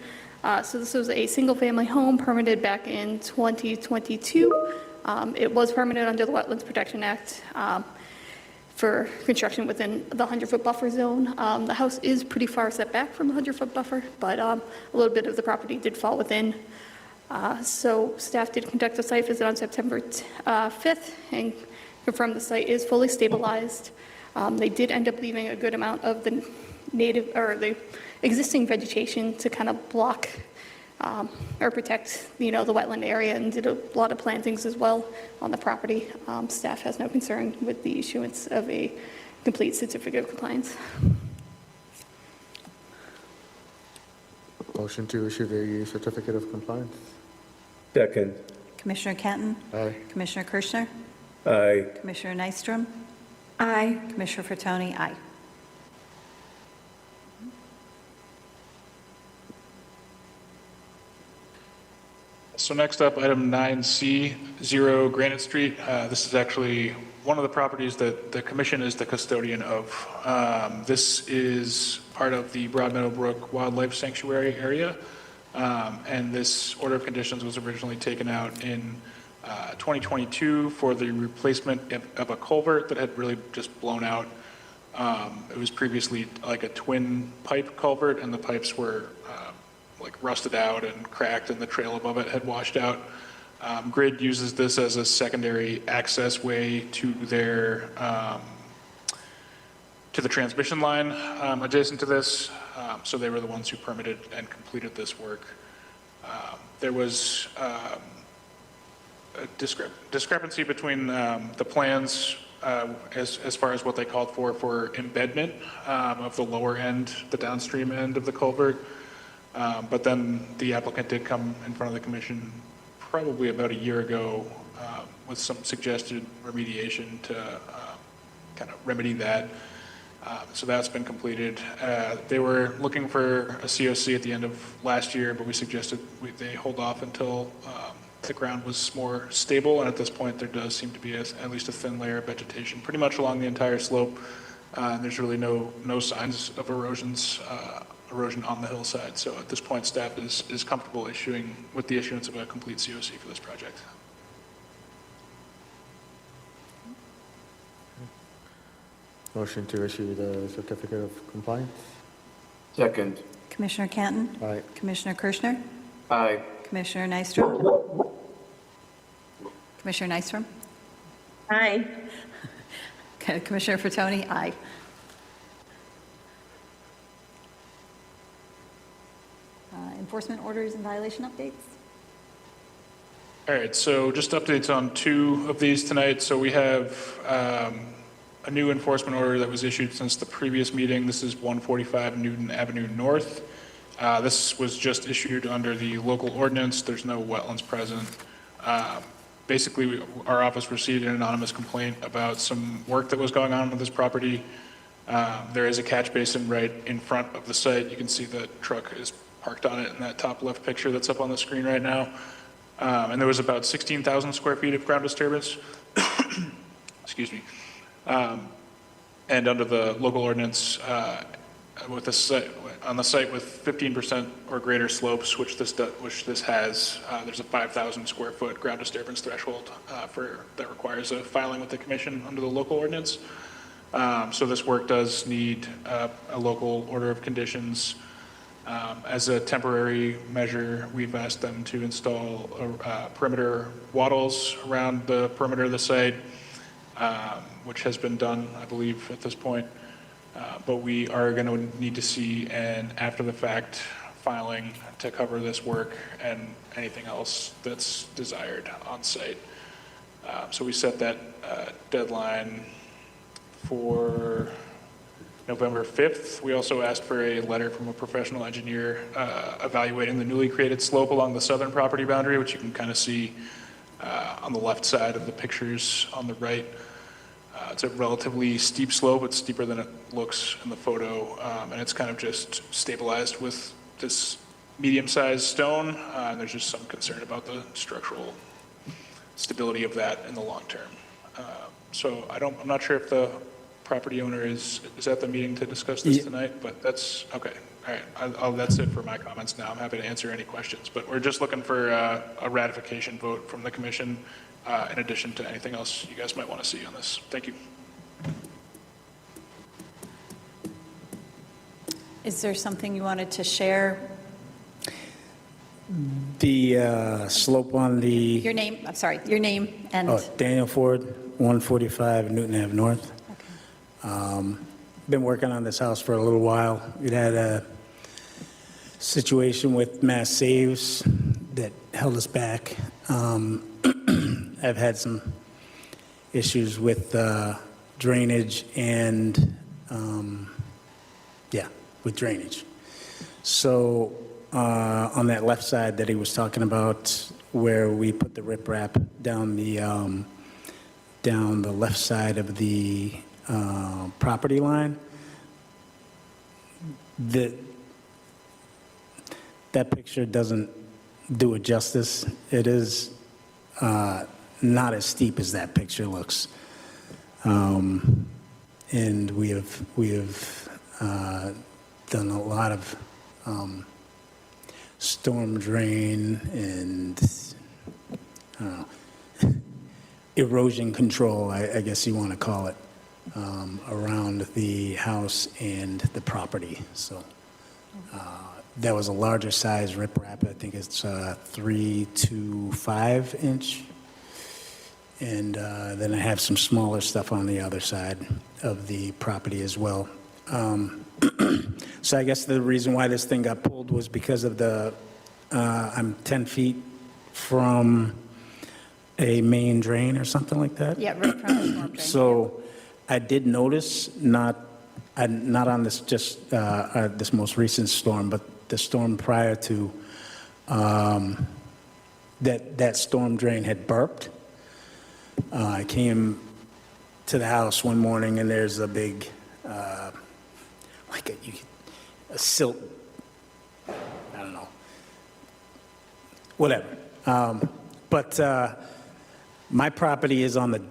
So this was a single-family home permitted back in 2022. It was permitted under the Wetlands Protection Act for construction within the 100-foot buffer zone. The house is pretty far set back from the 100-foot buffer, but a little bit of the property did fall within. So staff did conduct a site visit on September 5th and confirmed the site is fully stabilized. They did end up leaving a good amount of the native, or the existing vegetation to kind of block or protect, the wetland area, and did a lot of plantings as well on the property. Staff has no concern with the issuance of a complete certificate of compliance. Motion to issue the certificate of compliance. Second. Commissioner Canton? Aye. Commissioner Kirschner? Aye. Commissioner Nystrom? Aye. Commissioner Bertoni? Aye. So next up, item 9C, 0 Granite Street. This is actually one of the properties that the commission is the custodian of. This is part of the Broad Meadow Brook Wildlife Sanctuary area. And this order of conditions was originally taken out in 2022 for the replacement of a culvert that had really just blown out. It was previously like a twin pipe culvert, and the pipes were like rusted out and cracked, and the trail above it had washed out. Grid uses this as a secondary access way to their to the transmission line adjacent to this. So they were the ones who permitted and completed this work. There was a discrepancy between the plans as far as what they called for embedment of the lower end, the downstream end of the culvert. But then the applicant did come in front of the commission probably about a year ago with some suggested remediation to kind of remedy that. So that's been completed. They were looking for a COC at the end of last year, but we suggested they hold off until the ground was more stable. And at this point, there does seem to be at least a thin layer of vegetation pretty much along the entire slope. There's really no signs of erosion on the hillside. So at this point, staff is comfortable issuing with the issuance of a complete COC for this project. Motion to issue the certificate of compliance? Second. Commissioner Canton? Aye. Commissioner Kirschner? Aye. Commissioner Nystrom? Commissioner Nystrom? Aye. Commissioner Fatoni? Aye. Enforcement orders and violation updates? All right, so just updates on 2 of these tonight. So we have a new enforcement order that was issued since the previous meeting. This is 145 Newton Avenue North. This was just issued under the local ordinance. There's no wetlands present. Basically, our office received an anonymous complaint about some work that was going on with this property. There is a catch basin right in front of the site. You can see the truck is parked on it in that top left picture that's up on the screen right now. And there was about 16,000 square feet of ground disturbance. Excuse me. And under the local ordinance, with the site, on the site with 15% or greater slopes, which this has, there's a 5,000 square foot ground disturbance threshold that requires a filing with the commission under the local ordinance. So this work does need a local order of conditions. As a temporary measure, we've asked them to install perimeter wattles around the perimeter of the site, which has been done, I believe, at this point. But we are going to need to see an after-the-fact filing to cover this work and anything else that's desired on site. So we set that deadline for November 5th. We also asked for a letter from a professional engineer evaluating the newly created slope along the southern property boundary, which you can kind of see on the left side of the pictures on the right. It's a relatively steep slope. It's steeper than it looks in the photo, and it's kind of just stabilized with this medium-sized stone. And there's just some concern about the structural stability of that in the long term. So I'm not sure if the property owner is at the meeting to discuss this tonight, but that's okay. All right, that's it for my comments now. I'm happy to answer any questions, but we're just looking for a ratification vote from the commission in addition to anything else you guys might want to see on this. Thank you. Is there something you wanted to share? The slope on the... Your name, I'm sorry, your name and... Oh, Daniel Ford, 145 Newton Ave North. Been working on this house for a little while. We had a situation with Mass Saves that held us back. I've had some issues with drainage and, with drainage. So on that left side that he was talking about, where we put the riprap down the left side of the property line, that picture doesn't do it justice. It is not as steep as that picture looks. And we have done a lot of storm drain and erosion control, I guess you want to call it, around the house and the property. So That was a larger size riprap. I think it's 3 to 5 inch. And then I have some smaller stuff on the other side of the property as well. So I guess the reason why this thing got pulled was because of I'm 10 feet from a main drain or something like that. Yeah, right from the storm drain. So I did notice, not on this, just this most recent storm, but the storm prior to, that storm drain had burped. I came to the house one morning and there's a big, like a silt, I don't know, whatever. But my property is on the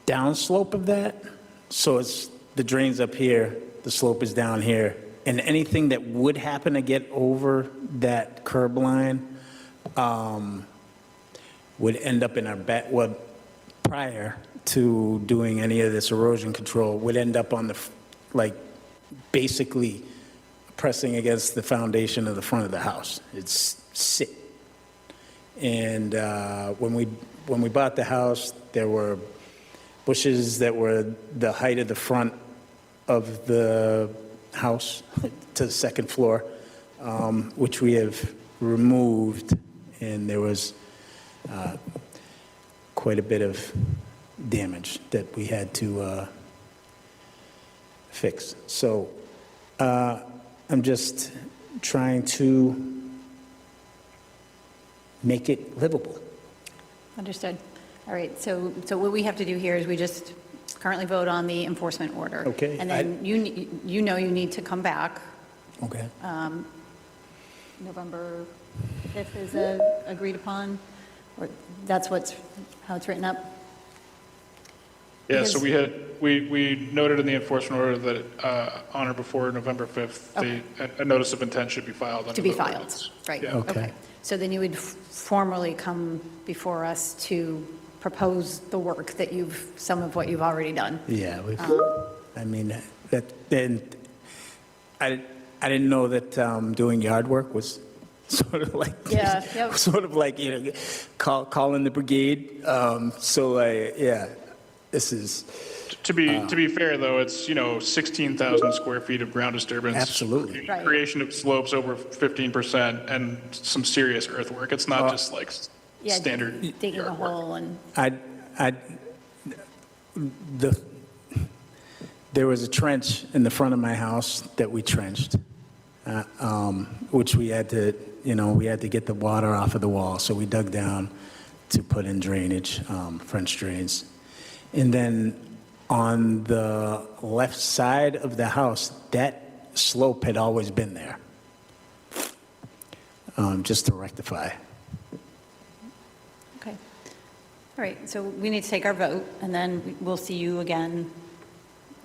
downslope of that, so it's, the drain's up here, the slope is down here, and anything that would happen to get over that curb line would end up in our back, well, prior to doing any of this erosion control, would end up on the, like, basically pressing against the foundation of the front of the house. It's sit. And when we bought the house, there were bushes that were the height of the front of the house to the second floor, which we have removed, and there was quite a bit of damage that we had to fix. So I'm just trying to make it livable. Understood. All right, so what we have to do here is we just currently vote on the enforcement order. Okay, And then you need to come back. Okay. November 5th is agreed upon, or that's how it's written up? Yeah, so Because- we noted in the enforcement order that on or before November 5th, a notice of intent should be filed. under To be the filed, ordinance. right? Yeah. Okay. So then you would formally come before us to propose the work that some of what you've already done. Yeah, I mean, then, I didn't know that doing yard work was sort of like, Yeah, yep. sort of like, calling the brigade. This is, To be fair, though, it's, 16,000 square feet of ground disturbance. Absolutely. Right. Creation of slopes over 15% and some serious earthwork. It's not just like Yeah, standard digging a yard work. hole and, there was a trench in the front of my house that we trenched, which we had to get the water off of the wall, so we dug down to put in drainage, French drains. And then on the left side of the house, that slope had always been there, just to rectify. okay. All right, so we need to take our vote, and then we'll see you again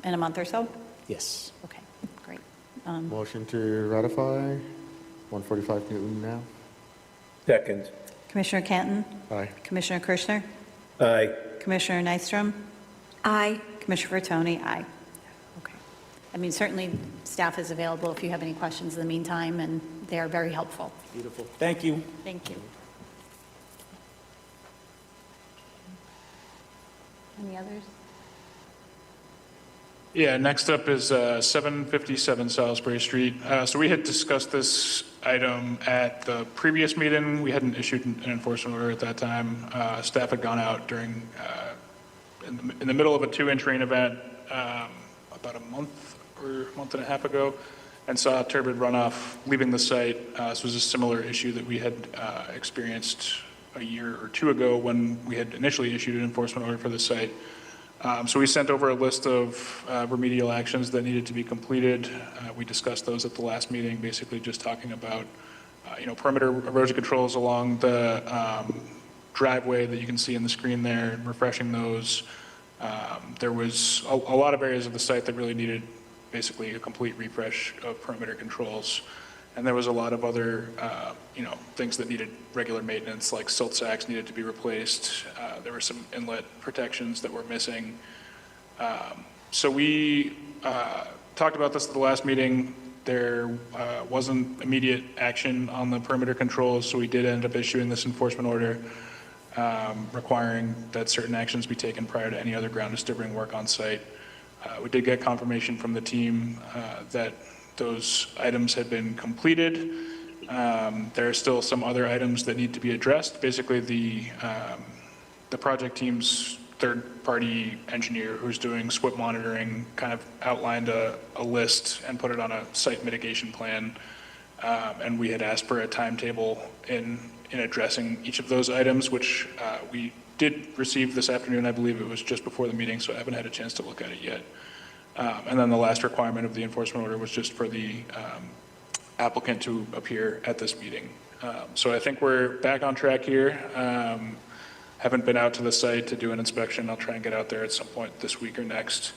in a month or so? Yes. Okay, great. Motion to ratify 145 Newton now. Second. Commissioner Canton? Aye. Commissioner Kirschner? Aye. Commissioner Nystrom? Aye. Commissioner Bertoni? Aye. Okay. I mean, certainly, staff is available if you have any questions in the meantime, and they are very helpful. Beautiful. Thank you. Thank you. Any others? Yeah, next up is 757 Salisbury Street. So we had discussed this item at the previous meeting. We hadn't issued an enforcement order at that time. Staff had gone out during, in the middle of a 2-inch rain event about a month or a month and a half ago, and saw turbid runoff leaving the site. This was a similar issue that we had experienced a year or two ago when we had initially issued an enforcement order for the site. So we sent over a list of remedial actions that needed to be completed. We discussed those at the last meeting, basically just talking about, perimeter erosion controls along the driveway that you can see in the screen there, and refreshing those. There was a lot of areas of the site that really needed basically a complete refresh of perimeter controls. And there was a lot of other, things that needed regular maintenance, like silt sacks needed to be replaced. There were some inlet protections that were missing. So we talked about this at the last meeting, There wasn't immediate action on the perimeter controls, so we did end up issuing this enforcement order requiring that certain actions be taken prior to any other ground disturbing work on site. We did get confirmation from the team that those items had been completed. There are still some other items that need to be addressed. Basically, the project team's third-party engineer who's doing SWIP monitoring kind of outlined a list and put it on a site mitigation plan. And we had asked for a timetable in addressing each of those items, which we did receive this afternoon. I believe it was just before the meeting, so I haven't had a chance to look at it yet. And then the last requirement of the enforcement order was just for the applicant to appear at this meeting. So I think we're back on track here. Haven't been out to the site to do an inspection. I'll try and get out there at some point this week or next.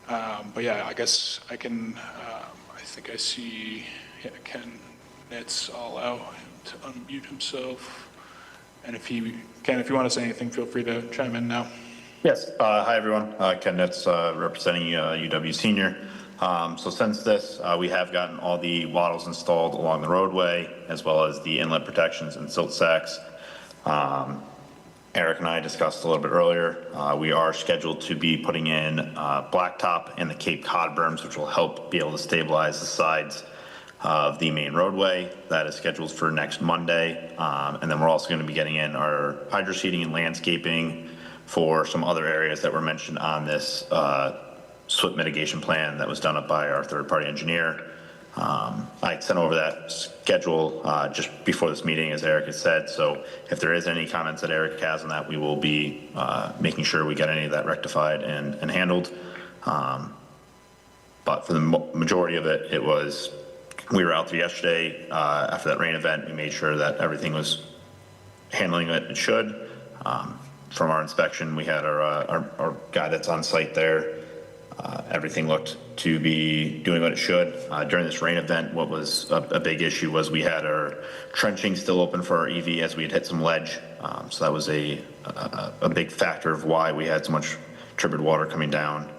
But yeah, I guess I can, I think I see Ken Nitz all out to unmute himself. And if you want to say anything, feel free to chime in now. Yes. Hi, everyone. Ken Nitz, representing UW Senior. So since this, we have gotten all the wattles installed along the roadway, as well as the inlet protections and silt sacks. Eric and I discussed a little bit earlier. We are scheduled to be putting in blacktop and the Cape Cod berms, which will help be able to stabilize the sides of the main roadway. That is scheduled for next Monday. And then we're also going to be getting in our hydro seeding and landscaping for some other areas that were mentioned on this SWIP mitigation plan that was done up by our third-party engineer. I sent over that schedule just before this meeting, as Eric has said. So if there is any comments that Eric has on that, we will be making sure we get any of that rectified and handled. But for the majority of it, we were out there yesterday after that rain event. We made sure that everything was handling it should. From our inspection, we had our guy that's on site there. Everything looked to be doing what it should. During this rain event, what was a big issue was we had our trenching still open for our EV as we had hit some ledge. So that was a big factor of why we had so much turbid water coming down.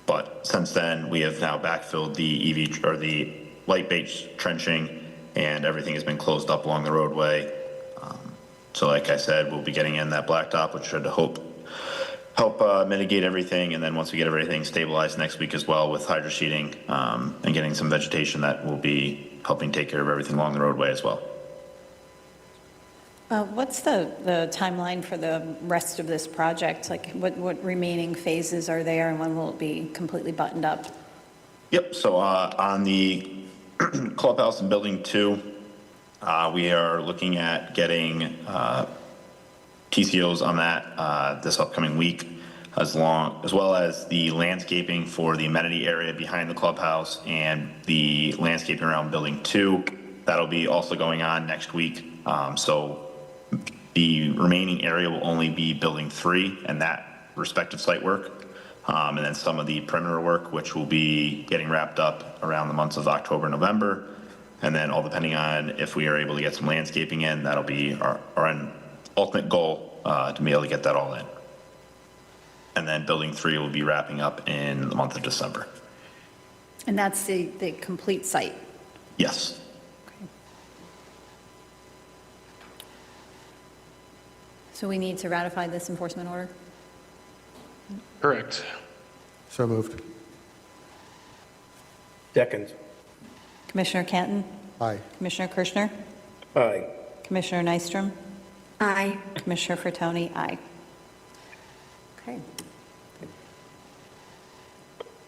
But since then, we have now backfilled the EV or the light base trenching, and everything has been closed up along the roadway. So like I said, we'll be getting in that blacktop, which should help mitigate everything. And then once we get everything stabilized next week as well with hydro seeding and getting some vegetation, that will be helping take care of everything along the roadway as well. What's the timeline for the rest of this project? Like what remaining phases are there and when will it be completely buttoned up? Yep, so on the clubhouse in building 2, we are looking at getting TCOs on that this upcoming week, as well as the landscaping for the amenity area behind the clubhouse and the landscaping around building 2. That'll be also going on next week. So the remaining area will only be building 3 and that respective site work. And then some of the perimeter work, which will be getting wrapped up around the months of October, November. And then all depending on if we are able to get some landscaping in, that'll be our ultimate goal to be able to get that all in. And then building 3 will be wrapping up in the month of December. And that's the complete site? Yes. Okay. So we need to ratify this enforcement order? Correct. So moved. Second. Commissioner Canton? Aye. Commissioner Kirschner? Aye. Commissioner Nystrom? Aye. Commissioner Frattoni? Aye. Okay.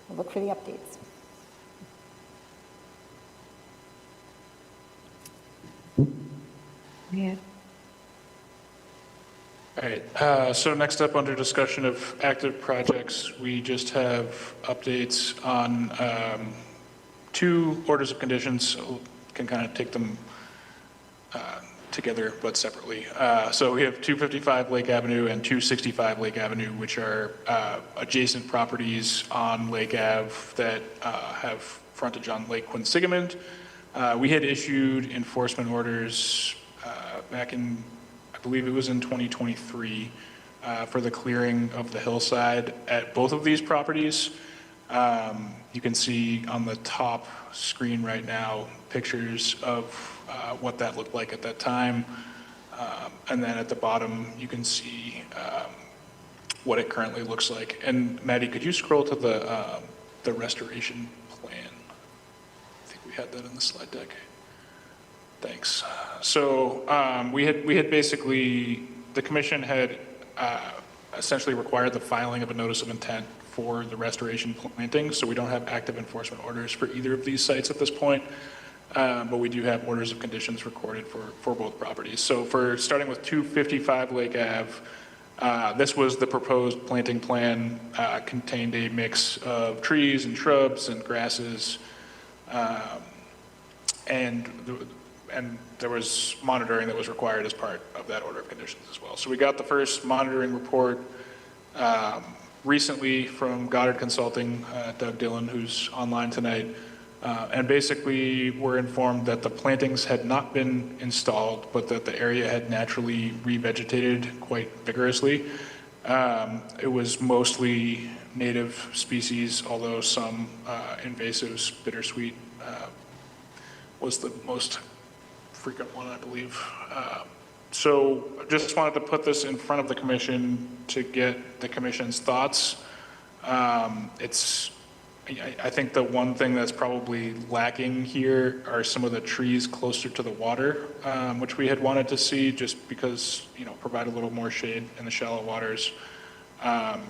We'll look for the updates. Yeah. All right, so next up under discussion of active projects, we just have updates on 2 orders of conditions. So can kind of take them together but separately. So we have 255 Lake Avenue and 265 Lake Avenue, which are adjacent properties on Lake Ave that have frontage on Lake Quinsigamond. We had issued enforcement orders back in, I believe it was in 2023, for the clearing of the hillside at both of these properties. You can see on the top screen right now pictures of what that looked like at that time. And then at the bottom, you can see what it currently looks like. And Maddie, could you scroll to the restoration plan? I think we had that in the slide deck. Thanks. So we had basically, the commission had essentially required the filing of a notice of intent for the restoration planting. So we don't have active enforcement orders for either of these sites at this point. But we do have orders of conditions recorded for both properties. So for starting with 255 Lake Ave, this was the proposed planting plan, contained a mix of trees and shrubs and grasses. And there was monitoring that was required as part of that order of conditions as well. So we got the first monitoring report recently from Goddard Consulting, Doug Dillon, who's online tonight. And basically, we're informed that the plantings had not been installed, but that the area had naturally revegetated quite vigorously. It was mostly native species, although some invasives, bittersweet was the most frequent one, I believe. So just wanted to put this in front of the commission to get the commission's thoughts. I think the one thing that's probably lacking here are some of the trees closer to the water, which we had wanted to see just because, provide a little more shade in the shallow waters. From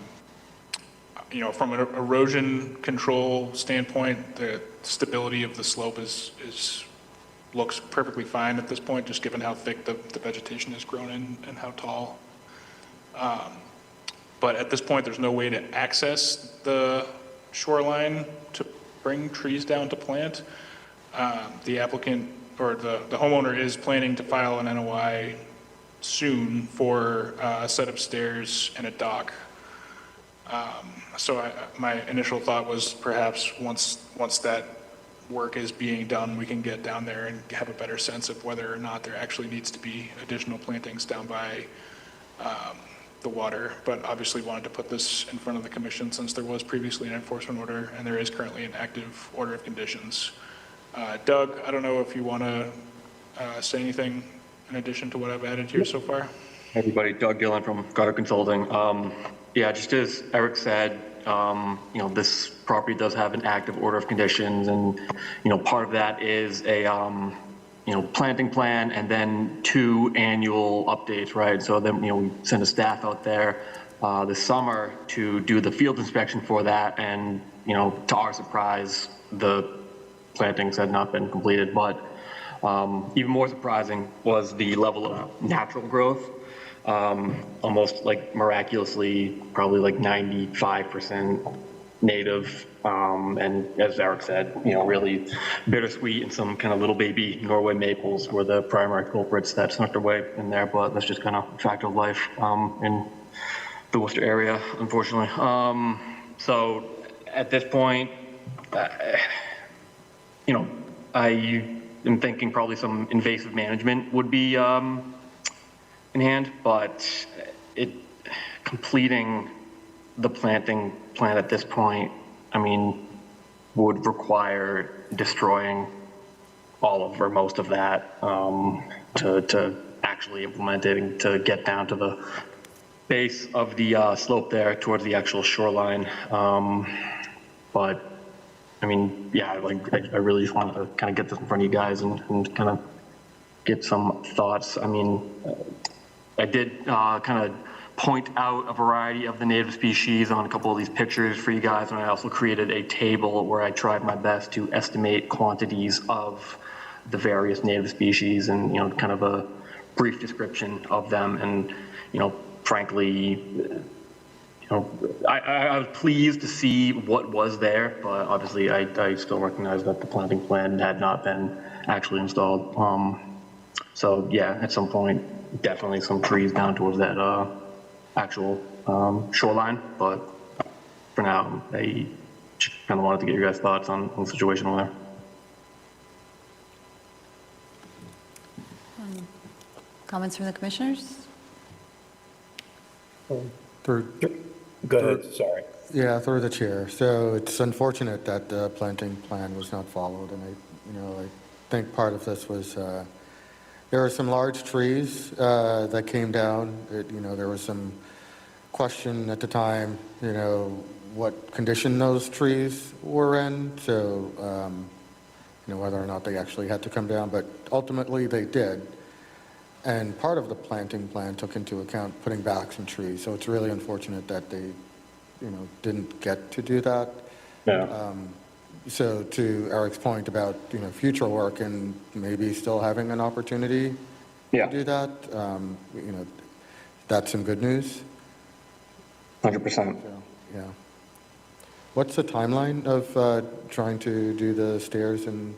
an erosion control standpoint, the stability of the slope looks perfectly fine at this point, just given how thick the vegetation has grown in and how tall. But at this point, there's no way to access the shoreline to bring trees down to plant. The applicant or the homeowner is planning to file an NOI soon for a set of stairs and a dock. So my initial thought was perhaps once that work is being done, we can get down there and have a better sense of whether or not there actually needs to be additional plantings down by the water, but obviously wanted to put this in front of the commission since there was previously an enforcement order and there is currently an active order of conditions. Doug, I don't know if you want to say anything in addition to what I've added here so far. Hey everybody, Doug Gillen from Goddard Consulting. Yeah, just as Eric said, this property does have an active order of conditions, and part of that is a planting plan and then 2 annual updates, right? So then, we send a staff out there this summer to do the field inspection for that. And, to our surprise, the plantings had not been completed. But even more surprising was the level of natural growth. Almost like miraculously, probably like 95% native, and as Eric said, really bittersweet and some kind of little baby Norway maples were the primary culprits that snuck their way in there, but that's just kind of a fact of life in the Worcester area, unfortunately. So at this point, I am thinking probably some invasive management would be in hand, but completing the planting plan at this point, would require destroying all of or most of that to actually implement it and to get down to the base of the slope there towards the actual shoreline. But yeah, I really just wanted to kind of get this in front of you guys and kind of get some thoughts. I did kind of point out a variety of the native species on a couple of these pictures for you guys, and I also created a table where I tried my best to estimate quantities of the various native species and, kind of a brief description of them. And, frankly, I was pleased to see what was there, but obviously I still recognize that the planting plan had not been actually installed. So yeah, at some point, definitely some trees down towards that actual shoreline, but for now, I kind of wanted to get your guys' thoughts on the situation over there. Comments from the commissioners? Through Go ahead, sorry. Yeah, through the chair. So it's unfortunate that the planting plan was not followed, and I think part of this was, there are some large trees that came down. There was some question at the time, what condition those trees were in, so, whether or not they actually had to come down, but ultimately they did. And part of the planting plan took into account putting back some trees, so it's really unfortunate that they didn't get to do that. Yeah. So to Eric's point about, future work and maybe still having an opportunity to do that, that's some good news. 100%. So, yeah. What's the timeline of trying to do the stairs and?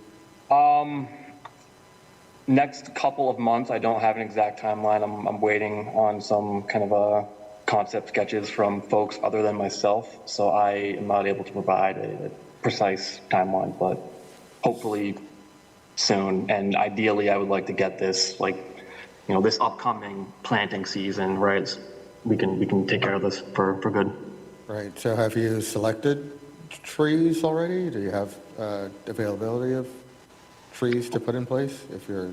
Next couple of months, I don't have an exact timeline. I'm waiting on some kind of a concept sketches from folks other than myself, so I am not able to provide a precise timeline, but hopefully soon. And ideally, I would like to get this, this upcoming planting season, right? We can take care of this for good. Right, so have you selected trees already? Do you have availability of trees to put in place? If you're,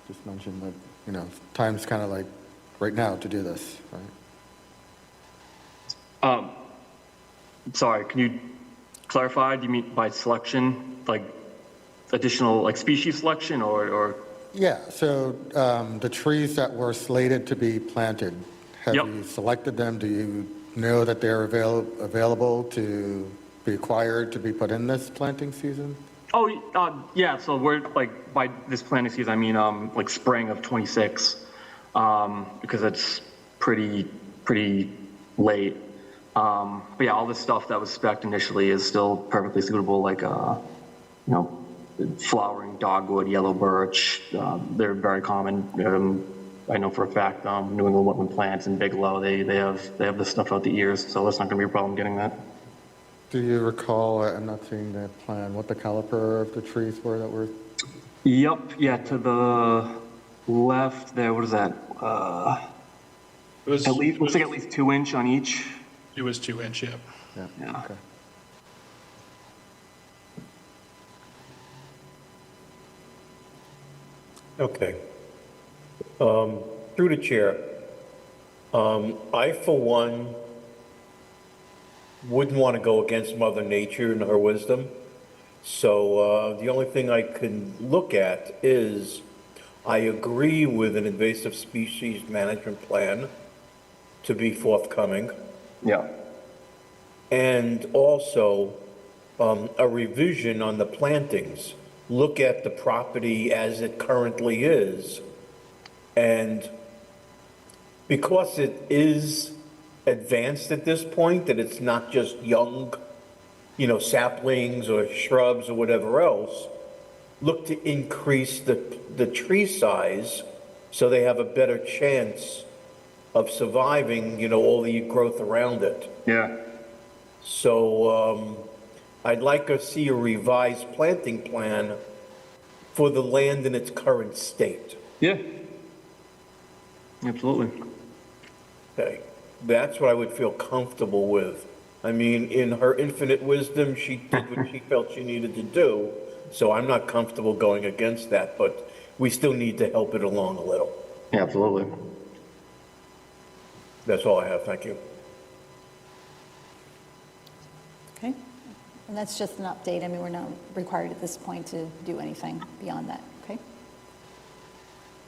just mentioned that, time's kind of like right now to do this, right? Sorry, can you clarify? Do you mean by selection, like additional, like species selection or? Yeah, so the trees that were slated to be planted, have you selected them? Do you know that they're available to be acquired, to be put in this planting season? Oh, yeah, so we're like, by this planting season, I mean, like spring of 26, because it's pretty late. But yeah, all this stuff that was spec'd initially is still perfectly suitable, like, flowering dogwood, yellow birch. They're very common. I know for a fact, New England Woodland Plants in Bigelow, they have this stuff out the ears, so that's not gonna be a problem getting that. Do you recall, I'm not seeing that plan, what the caliper of the trees were that were? Yep, yeah, to the left there, what is that? Looks like at least 2 inch on each. It was 2 inch, yeah. Yeah. Okay. Okay. Through the chair, I, for one, wouldn't want to go against Mother Nature and her wisdom. So the only thing I can look at is I agree with an invasive species management plan to be forthcoming. Yeah. And also a revision on the plantings. Look at the property as it currently is. And because it is advanced at this point, that it's not just young, saplings or shrubs or whatever else, look to increase the tree size so they have a better chance of surviving, all the growth around it. Yeah. So I'd like to see a revised planting plan for the land in its current state. Yeah. Absolutely. Okay, that's what I would feel comfortable with. I mean, in her infinite wisdom, she did what she felt she needed to do, so I'm not comfortable going against that, but we still need to help it along a little. Yeah, absolutely. That's all I have, thank you. Okay. And that's just an update. I mean, we're not required at this point to do anything beyond that, okay?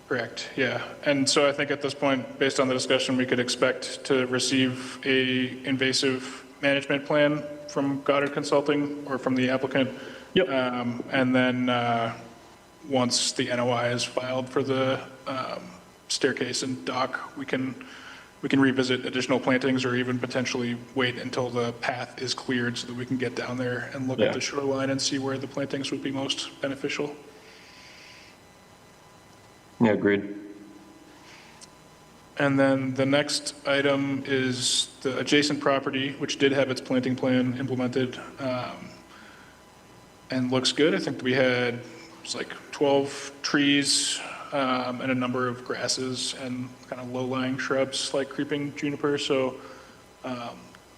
Correct, yeah. And so I think at this point, based on the discussion, we could expect to receive a invasive management plan from Goddard Consulting or from the applicant. Yep. And then once the NOI is filed for the staircase and dock, we can revisit additional plantings or even potentially wait until the path is cleared so that we can get down there and look at the shoreline and see where the plantings would be most beneficial. Yeah, agreed. And then the next item is the adjacent property, which did have its planting plan implemented and looks good. I think we had, it was like 12 trees and a number of grasses and kind of low-lying shrubs like creeping juniper. So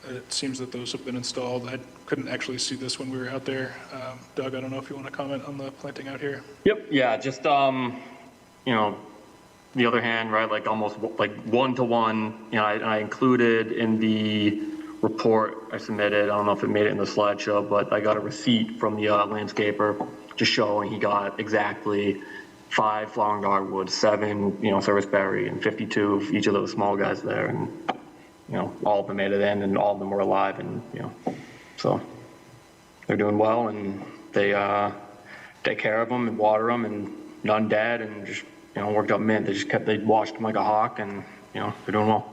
It seems that those have been installed. I couldn't actually see this when we were out there. Doug, I don't know if you want to comment on the planting out here. Yep, yeah, just, you know, the other hand, right, like almost like one-to-one, you know, I included in the report I submitted, I don't know if it made it in the slideshow, but I got a receipt from the landscaper just showing he got exactly 5 flowering dogwoods, 7, you know, serviceberry, and 52 of each of those small guys there, and, you know, all of them made it in, and all of them were alive, and, you know, so they're doing well, and they take care of them and water them, and none dead, and just, you know, worked up mint. They watched them like a hawk, and, you know, they're doing well.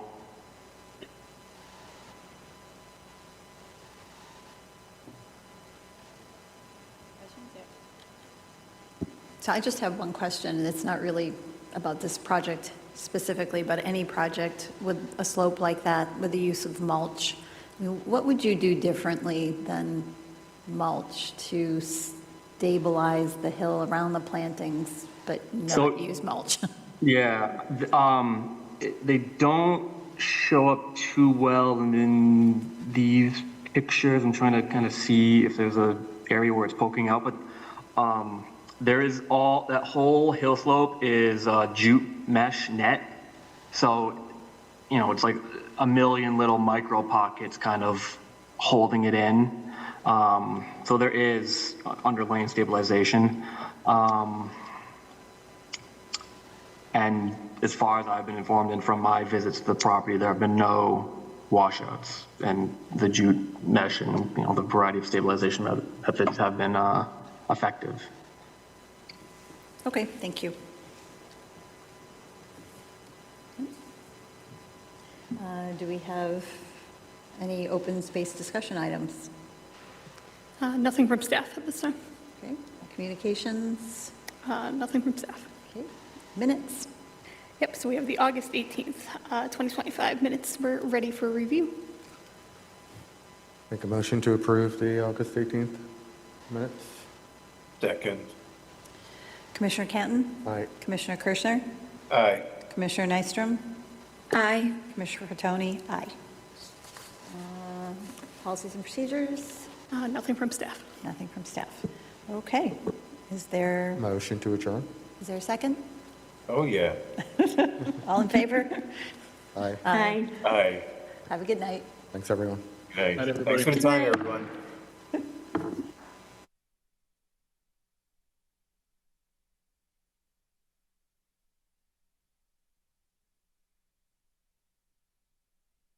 So I just have one question, and it's not really about this project specifically, but any project with a slope like that, with the use of mulch. I mean, what would you do differently than mulch to stabilize the hill around the plantings, but not use mulch? Yeah, they don't show up too well in these pictures. I'm trying to kind of see if there's an area where it's poking out, but there is that whole hill slope is jute mesh net. So, you know, it's like a million little micro pockets kind of holding it in. So there is underlaying stabilization. And as far as I've been informed and from my visits to the property, there have been no washouts, and the jute mesh and, you know, the variety of stabilization methods have been effective. Okay, thank you. Do we have any open space discussion items? Nothing from staff at this time. Okay, communications? Nothing from staff. Okay, minutes? Yep, so we have the August 18th, 2025 minutes. We're ready for review. Make a motion to approve the August 18th minutes? Second. Commissioner Canton? Aye. Commissioner Kirschner? Aye. Commissioner Nystrom? Aye. Commissioner Fatoni? Aye. Policies and procedures? Nothing from staff. Nothing from staff. Okay. Is there Motion to adjourn? a second? Oh, yeah. All in favor? Aye. Aye. Aye. Have a good night. Thanks, everyone. Aye. Night, everybody. Thanks for the time, everyone.